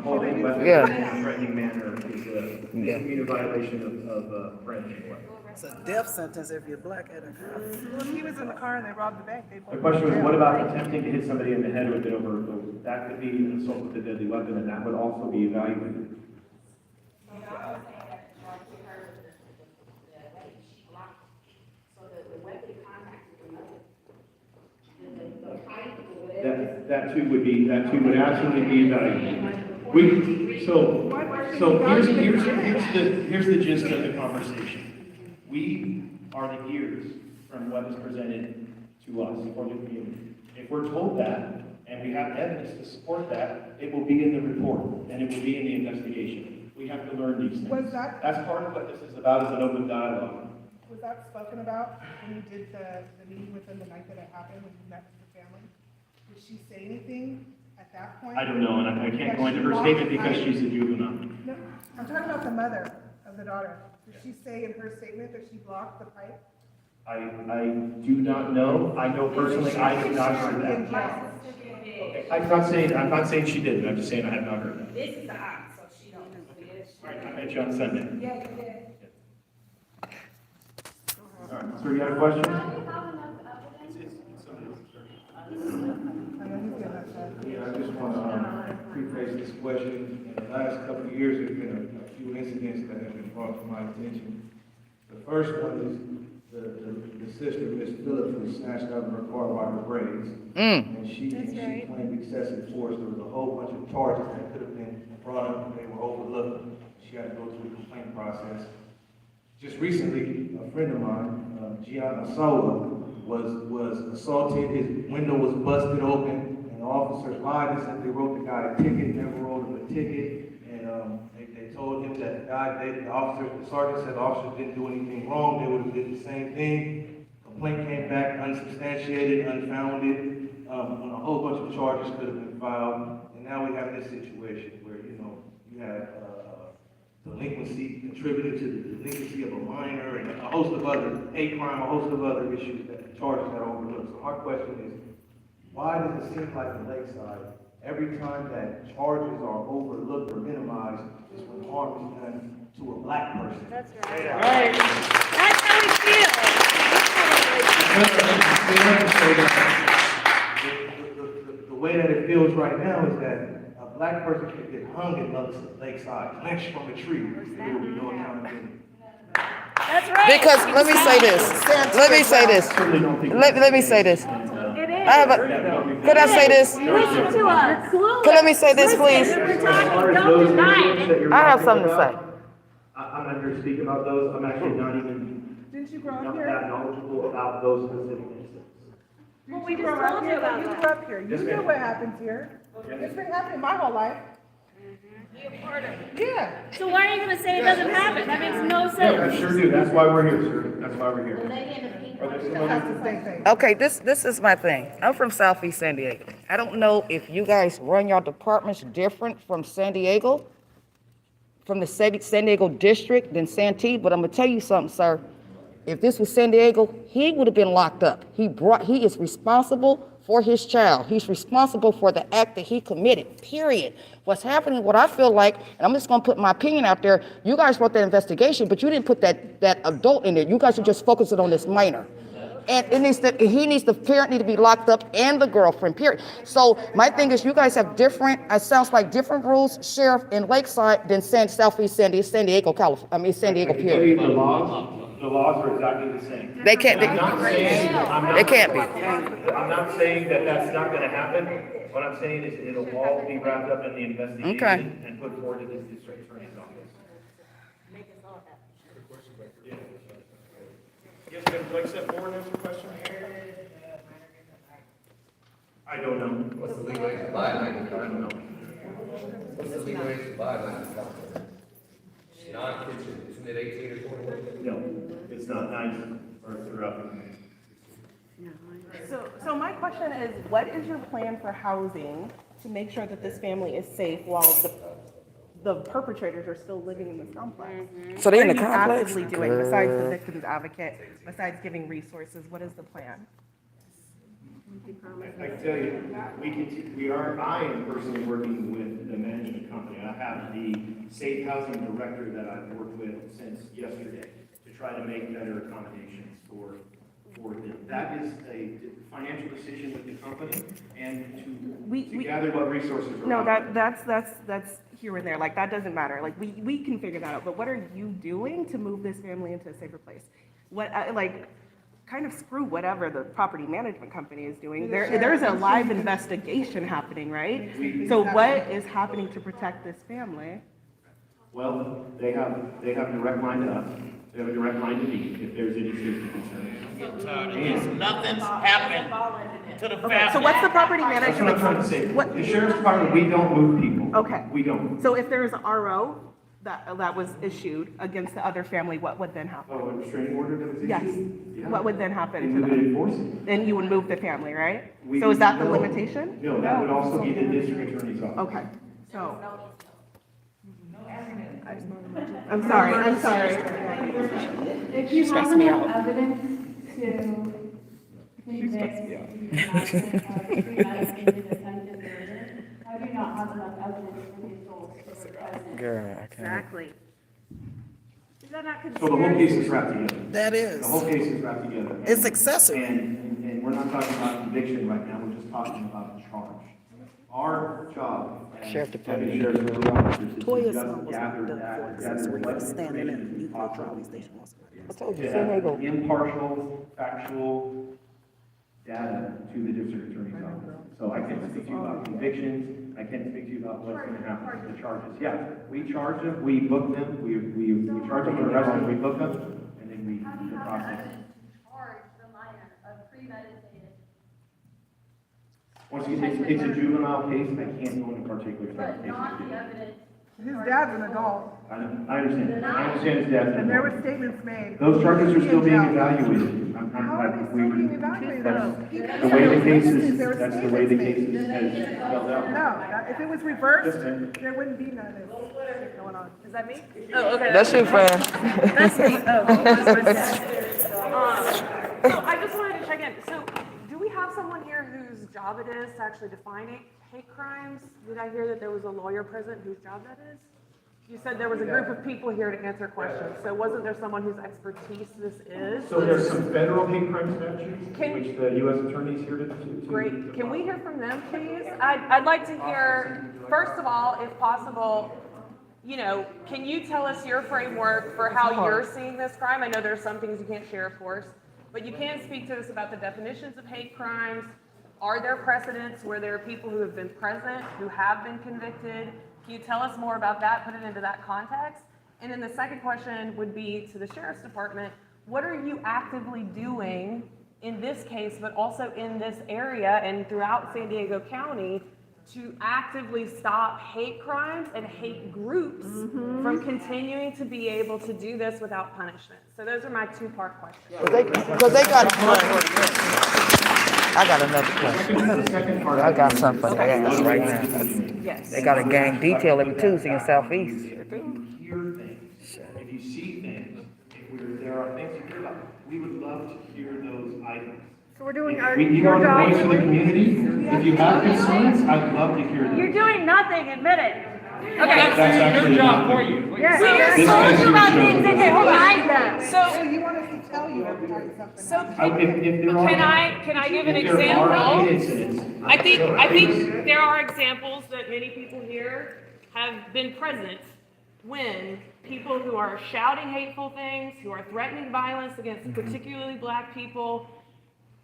Holding a weapon Yeah. in a threatening manner is a violation of brandishing a weapon. It's a death sentence if you're black at a cop. Well, he was in the car and they robbed the bank. They The question was, what about attempting to hit somebody in the head with it over, that could be an assault with a deadly weapon, and that would also be evaluated. That too would absolutely be evaluated. So here's the gist of the conversation. We are the ears from what is presented to us or the community. If we're told that, and we have evidence to support that, it will be in the report, and it will be in the investigation. We have to learn these things. That's part of what this is about, is an open dialogue. Was that spoken about when you did the meeting with them the night that it happened, when you met with the family? Did she say anything at that point? I don't know, and I can't go into her statement because she's a juvenile. No, I'm talking about the mother of the daughter. Did she say in her statement that she blocked the pipe? I do not know. I know personally, I have not heard that. Okay, I'm not saying she didn't, I'm just saying I have not heard that. This is the aunt, so she don't know who it is. All right, I met you on Sunday. Yeah, you did. All right, so you got a question? Yeah, I just want to preface this question. In the last couple of years, there's been a few incidents that have been brought to my attention. The first one is the sister, Miss Phillips, was snatched out of her car by her braids. And she claimed excessive force. There was a whole bunch of charges that could have been brought up, and they were overlooked. She had to go through the complaint process. Just recently, a friend of mine, Gianna Sola, was assaulted. His window was busted open, and the officers lied and said they wrote the guy a ticket, never wrote him a ticket. And they told him that the sergeant said the officers didn't do anything wrong, they would have did the same thing. Complaint came back unsubstantiated, unfounded, when a whole bunch of charges could have been filed. And now we have this situation where, you have delinquency contributed to the delinquency of a minor and a host of other hate crime, a host of other issues that the charges are overlooked. So our question is, why does it seem like in Lakeside, every time that charges are overlooked or minimized is when harm is done to a black person? That's right. Right. That's how we feel. The way that it feels right now is that a black person could get hung in Lakeside, lynched from a tree, and there will be no accountability. That's right. Because let me say this. Let me say this. Let me say this. I have a. Could I say this? Listen to us. Could let me say this, please? I have something to say. I'm not here to speak about those. I'm actually not even Didn't you grow up not here? that knowledgeable about those specific incidents. Well, we just told you about that. You grew up here. You know what happens here. It's been happening my whole life. You're part of it. Yeah. So why are you gonna say it doesn't happen? That makes no No, sense. I sure do. That's why we're here, sir. That's why we're here. That's the same thing. Okay, this is my thing. I'm from Southeast San Diego. I don't know if you guys run your departments different from San Diego, from the San Diego district than Santee, but I'm gonna tell you something, sir. If this was San Diego, he would have been locked up. He is responsible for his child. He's responsible for the act that he committed, period. What's happening, what I feel like, and I'm just gonna put my opinion out there, you guys wrote that investigation, but you didn't put that adult in there. You guys are just focusing on this minor. And the parent need to be locked up and the girlfriend, period. So my thing is, you guys have different, it sounds like different rules, Sheriff, in Lakeside than Southeast San Diego, California, San Diego, I can tell you period. the laws are exactly the same. They can't, I'm not they can't be. I'm not saying that that's not gonna happen. What I'm saying is it'll all be wrapped up in the investigation Okay. and put forward to this district attorney's office. Yes, ma'am, would you like to step forward and answer the question? I don't know. What's the legal age to buy a I don't know. What's the legal age to buy a non-kitchen, isn't it 18 or 21? No, it's not nice or throughout. So my question is, what is your plan for housing to make sure that this family is safe while the perpetrators are still living in this complex? So they're in the What are you complex? actively doing besides the victim's advocate, besides giving resources? What is the plan? I can tell you, I am personally working with the management company. I have the safe housing director that I've worked with since yesterday to try to make better accommodations for them. That is a financial decision with the company and to gather what resources are. No, that's here and there. Like, that doesn't matter. Like, we can figure that out. But what are you doing to move this family into a safer place? What, kind of screw whatever the property management company is doing. There's a live investigation happening, right? So what is happening to protect this family? Well, they have direct line to us, they have a direct line to me if there's any safety concerns. Nothing's happened to the family. So what's the property That's what I'm trying to management? say. The sheriff's department, we don't move people. Okay. We don't. So if there's an RO that was issued against the other family, what would then happen? Oh, a restraining order that was issued? Yes. Yeah. What would then happen Then to we would them? enforce it. Then you would move the family, right? We- So is that the no. limitation? No, that would also be the district attorney's office. Okay, so. I'm sorry. If you have Stress me enough out. evidence to convict premeditated attempted murder, how do you not have enough evidence for the adults who were present? Girl, I can't. Exactly. Is that not So the whole case is wrapped together. That is. The whole case is wrapped together. It's excessive. And we're not talking about conviction right now, we're just talking about charge. Our job as Sheriff Department. deputy sheriff's and officers is to Toya's just son was gather done that, for gather accessory, what standing in information the is possible. trolley station. I told you, To San have Diego. impartial, factual data to the district attorney's office. So I can't speak to you about convictions, I can't speak to you about what's gonna happen to the charges. Yeah, we charge them, we book them, we charge them, we arrest them, we book them, and then we, How do you the have process. evidence to charge the minor of premeditated, Once again, it's a juvenile case, I can't go into particular but cases. not the evidence? His dad's an adult, I understand, I understand his dad's. and there were statements made. Those charges are still being evaluated. How are they still being evaluated? The way the case is, that's the way the case is spelled out. No, if it was reversed, there wouldn't be none of this going on. Is that me? Oh, okay. That's you, friend. That's me. Oh, that's my dad. So I just wanted to check in. So do we have someone here whose job it is to actually define hate crimes? Did I hear that there was a lawyer present whose job that is? You said there was a group of people here to answer questions. So wasn't there someone whose expertise this is? So there's some federal hate crime statutes, Can- which the U.S. attorney's here to. Great. Can we hear from them, please? I'd like to hear, first of all, if possible, you know, can you tell us your framework for how you're seeing this crime? I know there are some things you can't share, of course, but you can speak to us about the definitions of hate crimes. Are there precedents where there are people who have been present, who have been convicted? Can you tell us more about that, put it into that context? And then the second question would be to the Sheriff's Department, what are you actively doing in this case, but also in this area and throughout San Diego County to actively stop hate crimes and hate groups from continuing to be able to do this without punishment? So those are my two-part questions. Because they got I got another question. I got something for that right now. Yes. They got a gang detail every Tuesday in Southeast. If you hear things, if you see things, if there are things to hear about, we would love to hear those items. So we're doing our, You your are the job. voice of the community, if you have concerns, I'd love to hear them. You're doing nothing, admit it. That's actually not for you. Yes. We just This told case you about shows things that that. they don't like them. So you want us to tell you every time something So happens? If there are. can I give an if there are example? hate incidents, I think there are examples that many people here have been present when people who are shouting hateful things, who are threatening violence against particularly black people,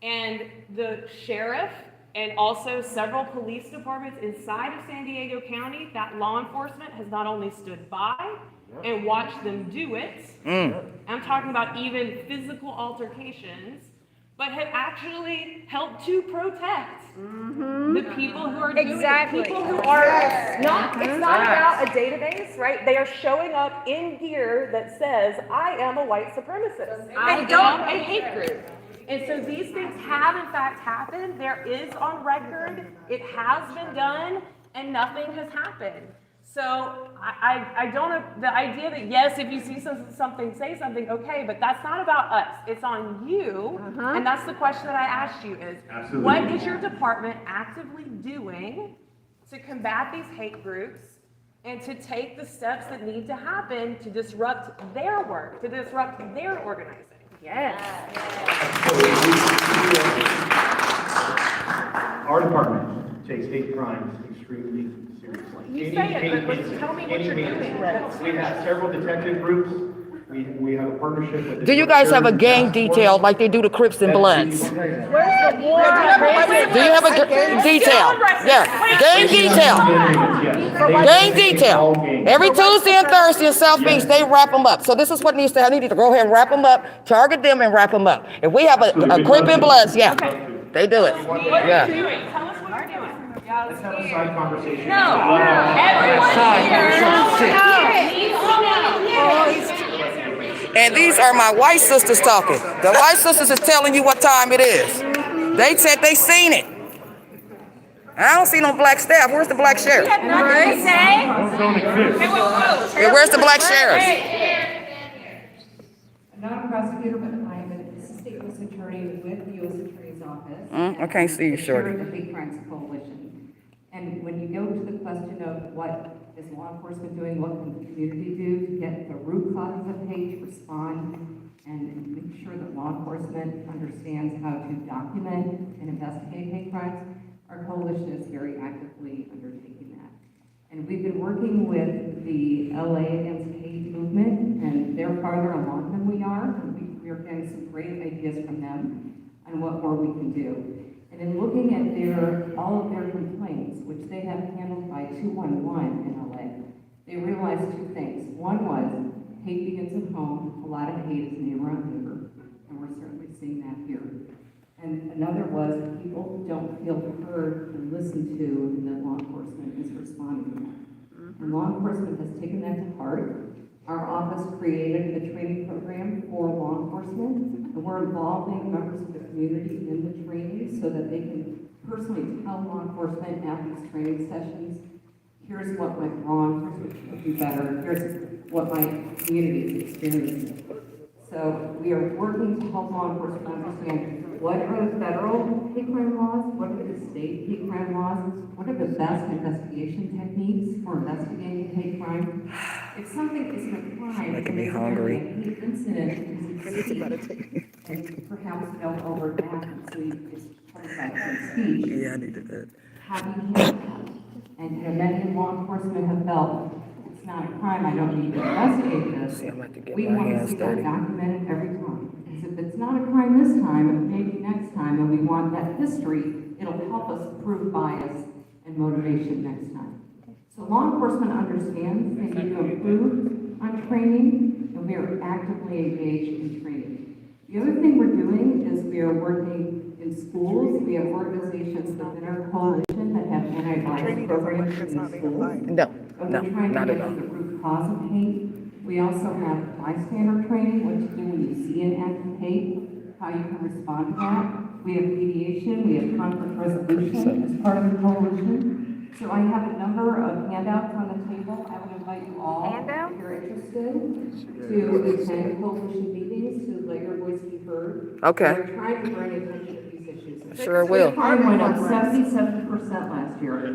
and the sheriff and also several police departments inside of San Diego County, that law enforcement has not only stood by and watched them do it, I'm talking about even physical altercations, but have actually helped to protect the people who are doing it. People who are not, it's not about a database, right? They are showing up in gear that says, I am a white supremacist. I don't a hate group. And so these things have in fact happened. There is on record, it has been done, and nothing has happened. So I don't, the idea that yes, if you see something, say something, okay, but that's not about us. It's on you. And that's the question that I asked you is, Absolutely. what is your department actively doing to combat these hate groups and to take the steps that need to happen to disrupt their work, to disrupt their organizing? Yes. Our department takes hate crimes extremely seriously. You say it, but tell me what you're doing. We have several detective groups We have a partnership with. the Do you guys have a Children's gang Task Force. detail like they do the Crips and Bloods? Where's the war? Do you have a detail? Yeah, gang detail. Gang detail. Every Tuesday and Thursday in South Beach, they wrap them up. So this is what needs to happen. They need to go ahead and wrap them up, target them and wrap them up. If we have a Crip and Bloods, yeah, they do it. Yeah. Let's have a side conversation. And these are my white sisters talking. The white sisters is telling you what time it is. They said they seen it. I don't see no black staff. Where's the black sheriff? Nothing to say? Yeah, where's the black sheriff? I'm not a prosecutor, but I'm an assistant U.S. attorney with the U.S. Attorney's Office. I can't see you, shorty. The Hate Crimes Coalition. And when you go to the question of what is law enforcement doing, what can the community do to get the root causes of hate, respond, and make sure that law enforcement understands how to document and investigate hate crimes, our coalition is very actively undertaking that. And we've been working with the LA Against Hate movement, and they're farther along than we are, and we are getting some great ideas from them on what more we can do. And in looking at all of their complaints, which they have handled by 211 in LA, they realized two things. One was hate begins at home. A lot of hate is neighbor on neighbor, and we're certainly seeing that here. And another was people don't feel heard and listened to, and that law enforcement is responding to that. And law enforcement has taken that to heart. Our office created a training program for law enforcement, and we're involving members of the community in the training so that they can personally tell law enforcement at these training sessions, here's what went wrong, here's what could be better, here's what my community is experiencing. So we are working to help law enforcement understand what are the federal hate crime laws, what are the state hate crime laws, what are the best investigation techniques for investigating hate crime. If something isn't a crime, Making me hungry. a hate incident is a and perhaps no overt act, so it's covered by free speech. Yeah, I needed that. How do you handle that? And many in law enforcement have felt it's not a crime, I don't need to investigate this. See, I'm about to get We my want to hands see that dirty. documented every time. Because if it's not a crime this time, maybe next time, and we want that history, it'll help us prove bias and motivation next time. So law enforcement understands they need to improve on training, and we are actively engaged in training. The other thing we're doing is we are working in schools. We have organizations within our coalition that have anti-violence programs in the schools. No, And no, we're trying to not get at to all. the root cause of hate. We also have bystander training, what to do when you see an act of hate, how you can respond to that. We have mediation, we have conflict resolution as part of the coalition. So I have a number of handouts on the table. I would invite you all, if you're interested, to attend coalition meetings, to let your voice be heard. Okay. We're trying to bring attention to these issues. Sure will. Crime went up 77% last year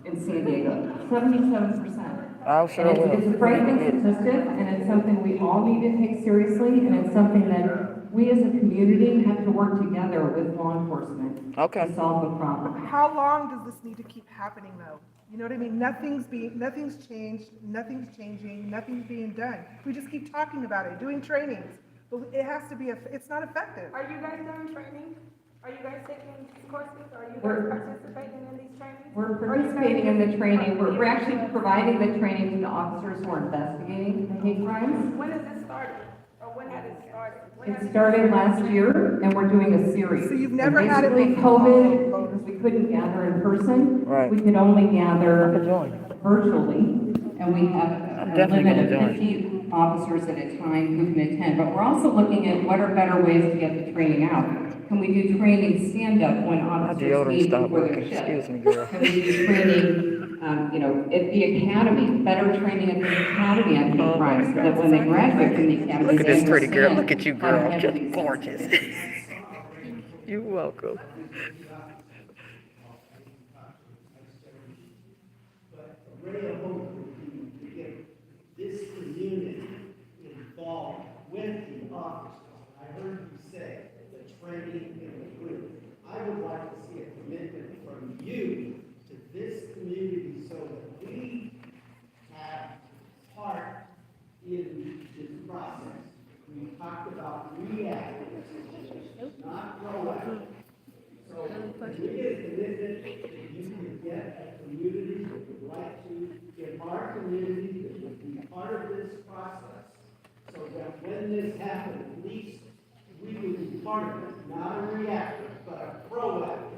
in San Diego, 77%. I sure And will. it's a frightening statistic, and it's something we all need to take seriously, and it's something that we as a community have to work together with law enforcement to solve the problem. How long does this need to keep happening though? You know what I mean? Nothing's changed, nothing's changing, nothing's being done. We just keep talking about it, doing trainings, but it has to be, it's not effective. Are you guys doing training? Are you guys taking courses? Are you guys participating in these trainings? We're participating in the training. We're actually providing the training to the officers who are investigating the hate crimes. When has this started? Or when had it started? It started last year, and we're doing a series. So you've never had it basically before? COVID, because we couldn't gather in person. Right. We could only gather virtually, and we have a definitely limit of gonna 50 officers at a time who can attend. But we're also looking at what are better ways to get the training out. Can we do training stand-up when officers deodorant meet stopped before their working. shift? Excuse me, girl. Can we do training, at the academy, better training at the academy on hate crimes, so that when they graduate from the academy, Look at this they pretty girl. understand Look at you, how to girl. handle Just these gorgeous. You're welcome. But a ray of hope would be to get this community involved with the officers. I heard you say the training and the group. I would like to see a commitment from you to this community so that we have part in this process. we talked about reactive, not proactive. So, we get a commitment that you can get a community that would like to, in our community, that would be part of this process, so that when this happens, at least we would be part of it, not a reactive, but a proactive.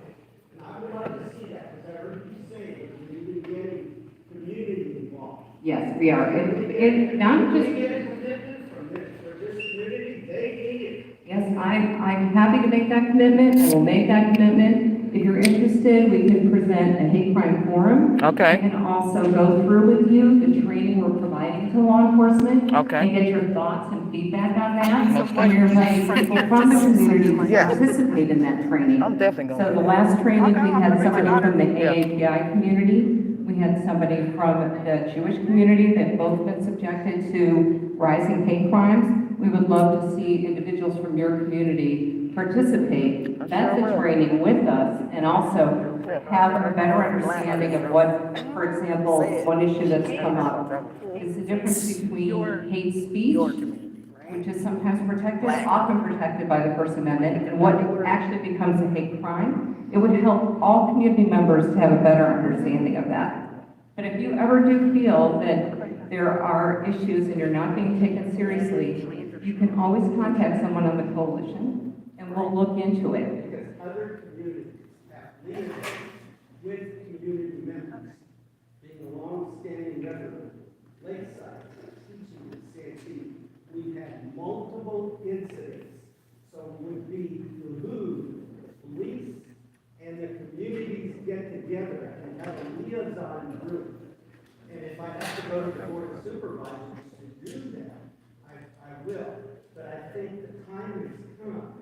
And I would like to see that, because I heard you say that we need to get community involved. Yes, we are. It not We just, get a commitment from this, for this community, they need it. yes, I'm happy to make that commitment. I will make that commitment. If you're interested, we can present a hate crime forum. Okay. I can also go through with you the training we're providing to law enforcement. Okay. And get your thoughts and feedback on that. And we're inviting people from the community to participate in that training. I'm definitely going So to. the last training, we had somebody from the AAPI community. We had somebody from the Jewish community that both been subjected to rising hate crimes. We would love to see individuals from your community participate, vet the training with us, and also have a better understanding of what, for example, one issue that's come up is the difference between hate speech, which is sometimes protected, often protected by the First Amendment, and what actually becomes a hate crime. It would help all community members to have a better understanding of that. But if you ever do feel that there are issues and you're not being taken seriously, you can always contact someone on the coalition, and we'll look into it. Because other communities have leadership with community members, being a long-standing resident, Lakeside, teaching in Santee, we've had multiple incidents. So it would be behoove the police and the communities get together and have a liaison group. And if I have to go to the board of supervisors to do that, I will. But I think the time has come,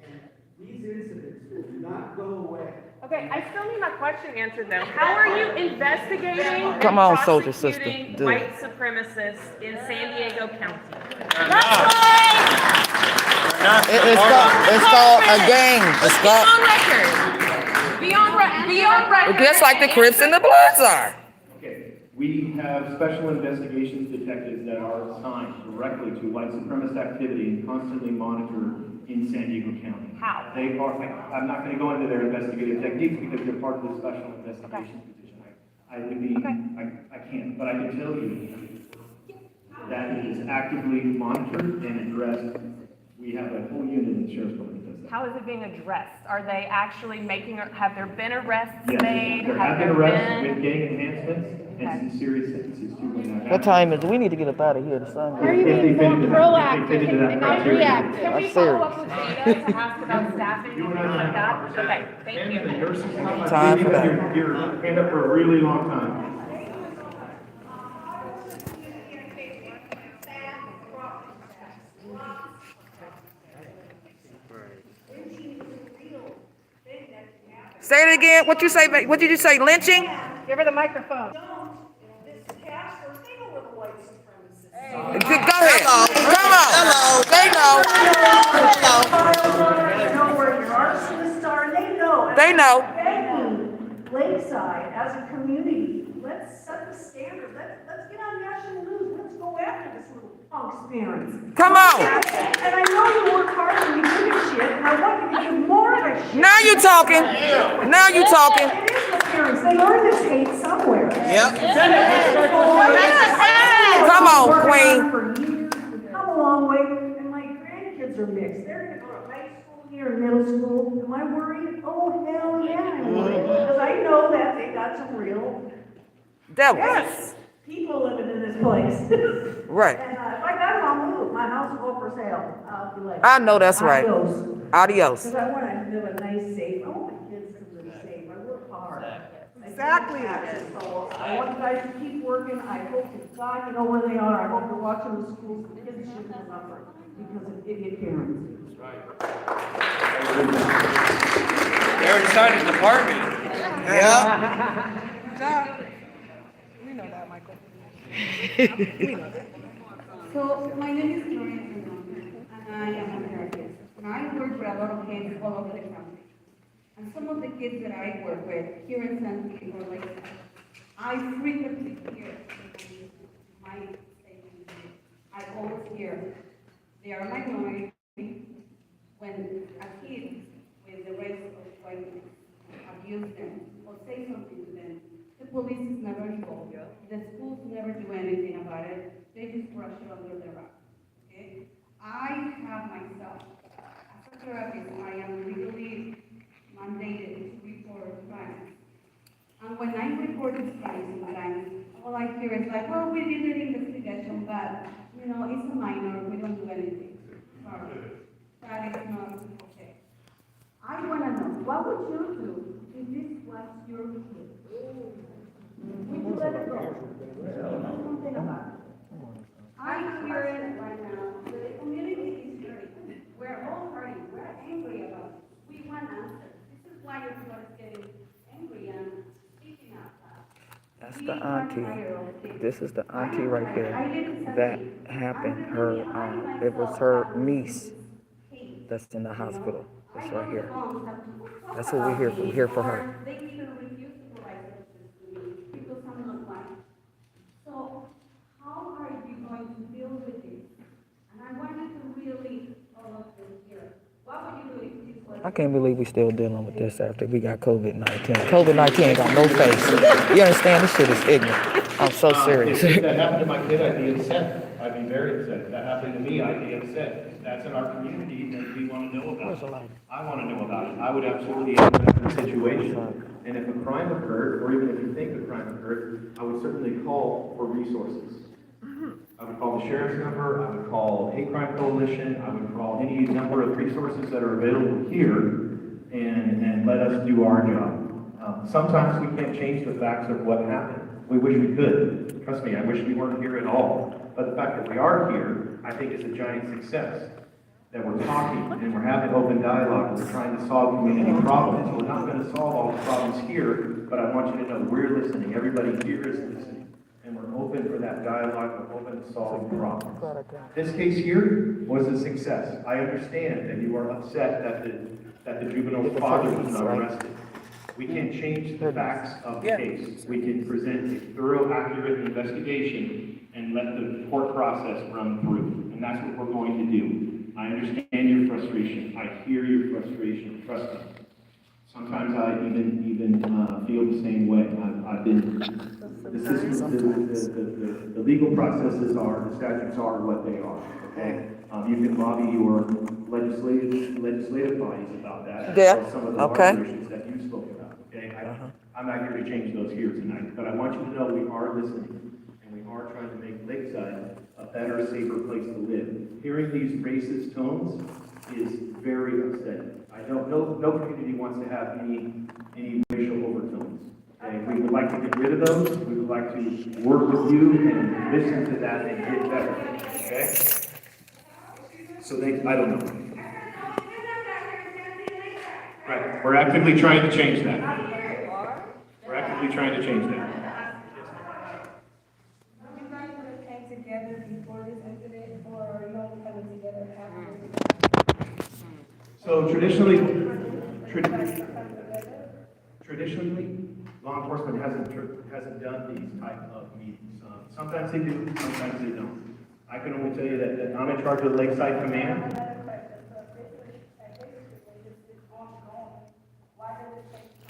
and these incidents will not go away. Okay, I still need my question answered though. How are you investigating Come and on, soldier sister, prosecuting do it. white supremacists in San Diego County? It's called a gang. It's Be called, on record. Be on record. just like the Crips and the Bloods are. Okay, we have special investigations detectives that are assigned directly to white supremacist activity and constantly monitor in San Diego County. How? They are, I'm not going to go into their investigative techniques because they're part of the special investigation position. I would be, I can't, but I can tell you that it is actively monitored and addressed. We have a whole unit in the sheriff's department that does that. How is it being addressed? Are they actually making, have there been arrests Yes, made? there have been arrests with gang enhancements and some serious sentences too. When that What time is it? We need to get up out of here. The sun. Are you being more proactive and not reactive? Can we That's follow serious. up with data to ask about staffing and things like that? Okay, thank you. Time for that. Your hand up for a really long time. Say it again. What you say? What did you say? Lynching? Give her the microphone. Go ahead. Come on. Hello. They know. Know where your arsonists are, they know. They know. Begging Lakeside as a community, let's set the standard, let's get on national news, let's go after this little punk's parents. Come on. And I know you work hard and you give a shit, and I want you to give more of a shit. Now you talking. Now you talking. It is the parents, they learned this hate somewhere. Yep. Come on, Queen. For years, we've come a long way, and my grandkids are mixed. They're gonna go to high school here and middle school. Am I worried? Oh, hell yeah, I'm worried. Because I know that they got some real Devils. yes, people living in this place. Right. And if I got them, I'll move. My house will go for sale. I'll be like, I know that's right. Adios. Because I want to live a nice, safe, I want my kids to live safe. I work hard. Exactly. So I want you guys to keep working. I hope to God you know where they are. I hope you're watching the schools. The kids shouldn't suffer because of idiot parents. They're inside the department. Yeah. We know that, Michael. We know that. So, my name is Gloria Fernandez, and I am a therapist. And I work with a lot of kids all over the country. And some of the kids that I work with here in San Diego, like, I frequently hear my statement. I always hear, They are minority. When a kid with the race of whiteness abuse them or say something to them, the police is never involved. The schools never do anything about it. They just brush it under the rug. Okay? I have myself, as a therapist, I am legally mandated to report crimes. And when I report these crimes, sometimes all I hear is like, well, we did an investigation, but you know, it's a minor, we don't do anything. Sorry. That is not okay. I want to know, what would you do if this was your kid? Would you let it go? Something about it. I hear it right now, that the community is hurting. We're all hurting. We're angry about it. We want answers. This is why everyone is getting angry and speaking out loud. That's the auntie. This is the auntie right here. That happened. It was her niece that's in the hospital. It's right here. That's what we're here for. We're here for her. They even refuse to provide services to me because I'm not white. So how are you going to deal with this? And I want you to really all of this here. What would you do if this was? I can't believe we still dealing with this after we got COVID-19. COVID-19 ain't got no face. You understand? This shit is ignorant. I'm so serious. If that happened to my kid, I'd be upset. I'd be very upset. If that happened to me, I'd be upset. If that's in our community, then we want to know about it. I want to know about it. I would absolutely analyze the situation. And if a crime occurred, or even if you think a crime occurred, I would certainly call for resources. I would call the sheriff's number, I would call Hate Crime Coalition, I would call any number of resources that are available here and let us do our job. Sometimes we can't change the facts of what happened. We wish we could. Trust me, I wish we weren't here at all. But the fact that we are here, I think is a giant success. That we're talking and we're having open dialogue and we're trying to solve community problems. We're not going to solve all the problems here, but I want you to know we're listening. Everybody here is listening. And we're open for that dialogue, we're open to solving problems. This case here was a success. I understand that you are upset that the juvenile's father was not arrested. We can't change the facts of the case. We can present a thorough, accurate investigation and let the court process run through. And that's what we're going to do. I understand your frustration. I hear your frustration. Trust me. Sometimes I even feel the same way. I've been, the legal processes the statutes are what they are, okay? You can lobby your legislative bodies about that. Or some of the operations that you spoke about, okay? I'm not here to change those here tonight, but I want you to know we are listening, and we are trying to make Lakeside a better, safer place to live. Hearing these racist tones is very upsetting. I don't know, no community wants to have any racial overtones. Okay? We would like to get rid of those. We would like to work with you and listen to that and get better. Okay? So I don't know. Right. We're actively trying to change that. We're actively trying to change that. You guys would have came together before this incident, or are you only coming together after? So traditionally, law enforcement hasn't done these type of meetings. Sometimes they do, sometimes they don't. I can only tell you that I'm in charge of the Lakeside Command.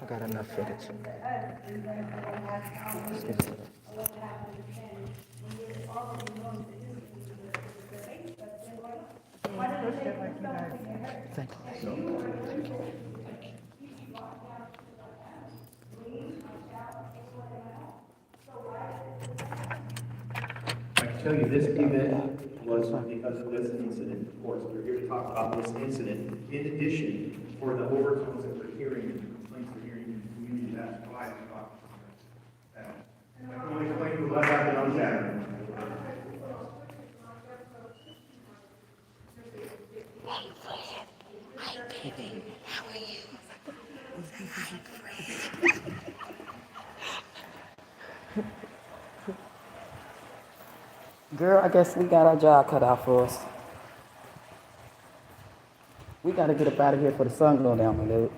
I got enough footage. Thank you. I can tell you this event was because of this incident, of course. We're here to talk about this incident. In addition, for the overtones that we're hearing and the complaints we're hearing in the community, that's why I'm talking about that. I can only explain to you what happened on Saturday. How are you? Girl, I guess we got our job cut out for us. We got to get up out of here for the sun going down, my dude.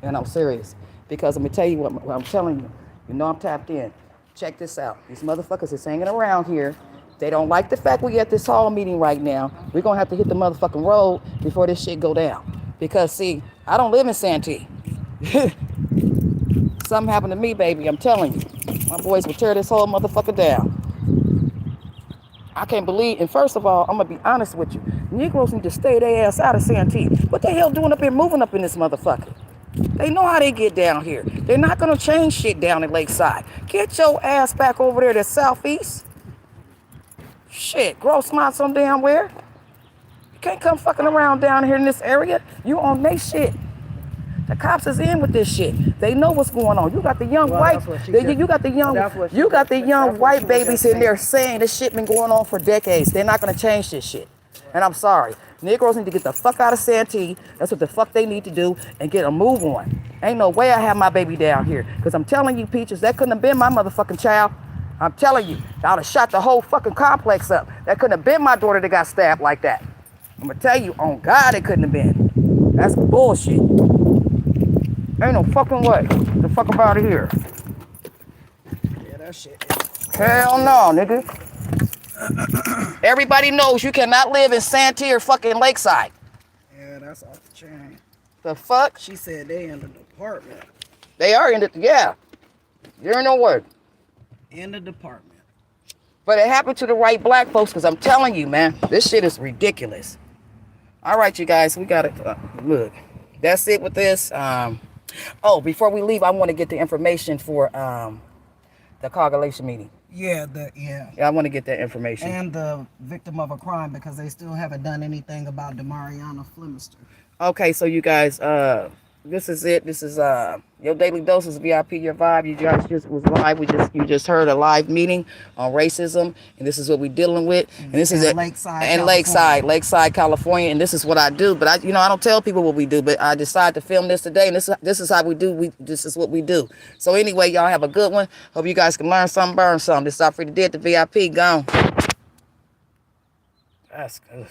And I'm serious. Because let me tell you what I'm telling you. You know I'm tapped in. Check this out. These motherfuckers is hanging around here They don't like the fact we at this hall meeting right now. We're gonna have to hit the motherfucking road before this shit go down. Because see, I don't live in Santee. Something happened to me, baby, I'm telling you. My boys will tear this whole motherfucker down. I can't believe, and first of all, I'm gonna be honest with you. Negroes need to stay their ass out of Santee. What the hell doing up here moving up in this motherfucker? They know how they get down here. They're not gonna change shit down at Lakeside. Get your ass back over there to Southeast. Shit, grow smart some damn where. You can't come fucking around down here in this area. You on they shit. The cops is in with this shit. They know what's going on. You got the young white, you got the young white babies in there saying this shit been going on for decades. They're not gonna change this shit. And I'm sorry. Negroes need to get the fuck out of Santee. That's what the fuck they need to do and get a move on. Ain't no way I have my baby down here. Because I'm telling you, Peaches, that couldn't have been my motherfucking child. I'm telling you, I would have shot the whole fucking complex up. That couldn't have been my daughter that got stabbed like that. I'm gonna tell you, on God, it couldn't have been. That's bullshit. Ain't no fucking way. Get the fuck up out of here. Yeah, that shit. Hell no, nigga. Everybody knows you cannot live in Santee or fucking Lakeside. Yeah, that's off the chain. The fuck? She said they in the department. They are in the, yeah. You're in the word. In the department. But it happened to the white black folks, because I'm telling you, man, this shit is ridiculous. All right, you guys, we got to, look. That's it with this. Oh, before we leave, I want to get the information for the coagulation meeting. Yeah, Yeah, I want to get that information. And the victim of a crime, because they still haven't done anything about Demariana Flemister. Okay, so you guys, this is it. This is your daily doses VIP, your vibe. You guys just was live. You just heard a live meeting on racism, and this is what we're dealing with. And this is it. Lakeside, California. And this is what I do. But I don't tell people what we do. But I decided to film this today, and this is how we do. This is what we do. So anyway, y'all have a good one. Hope you guys can learn something, burn something. This is All Free to Dead, the VIP. Gone. That's good.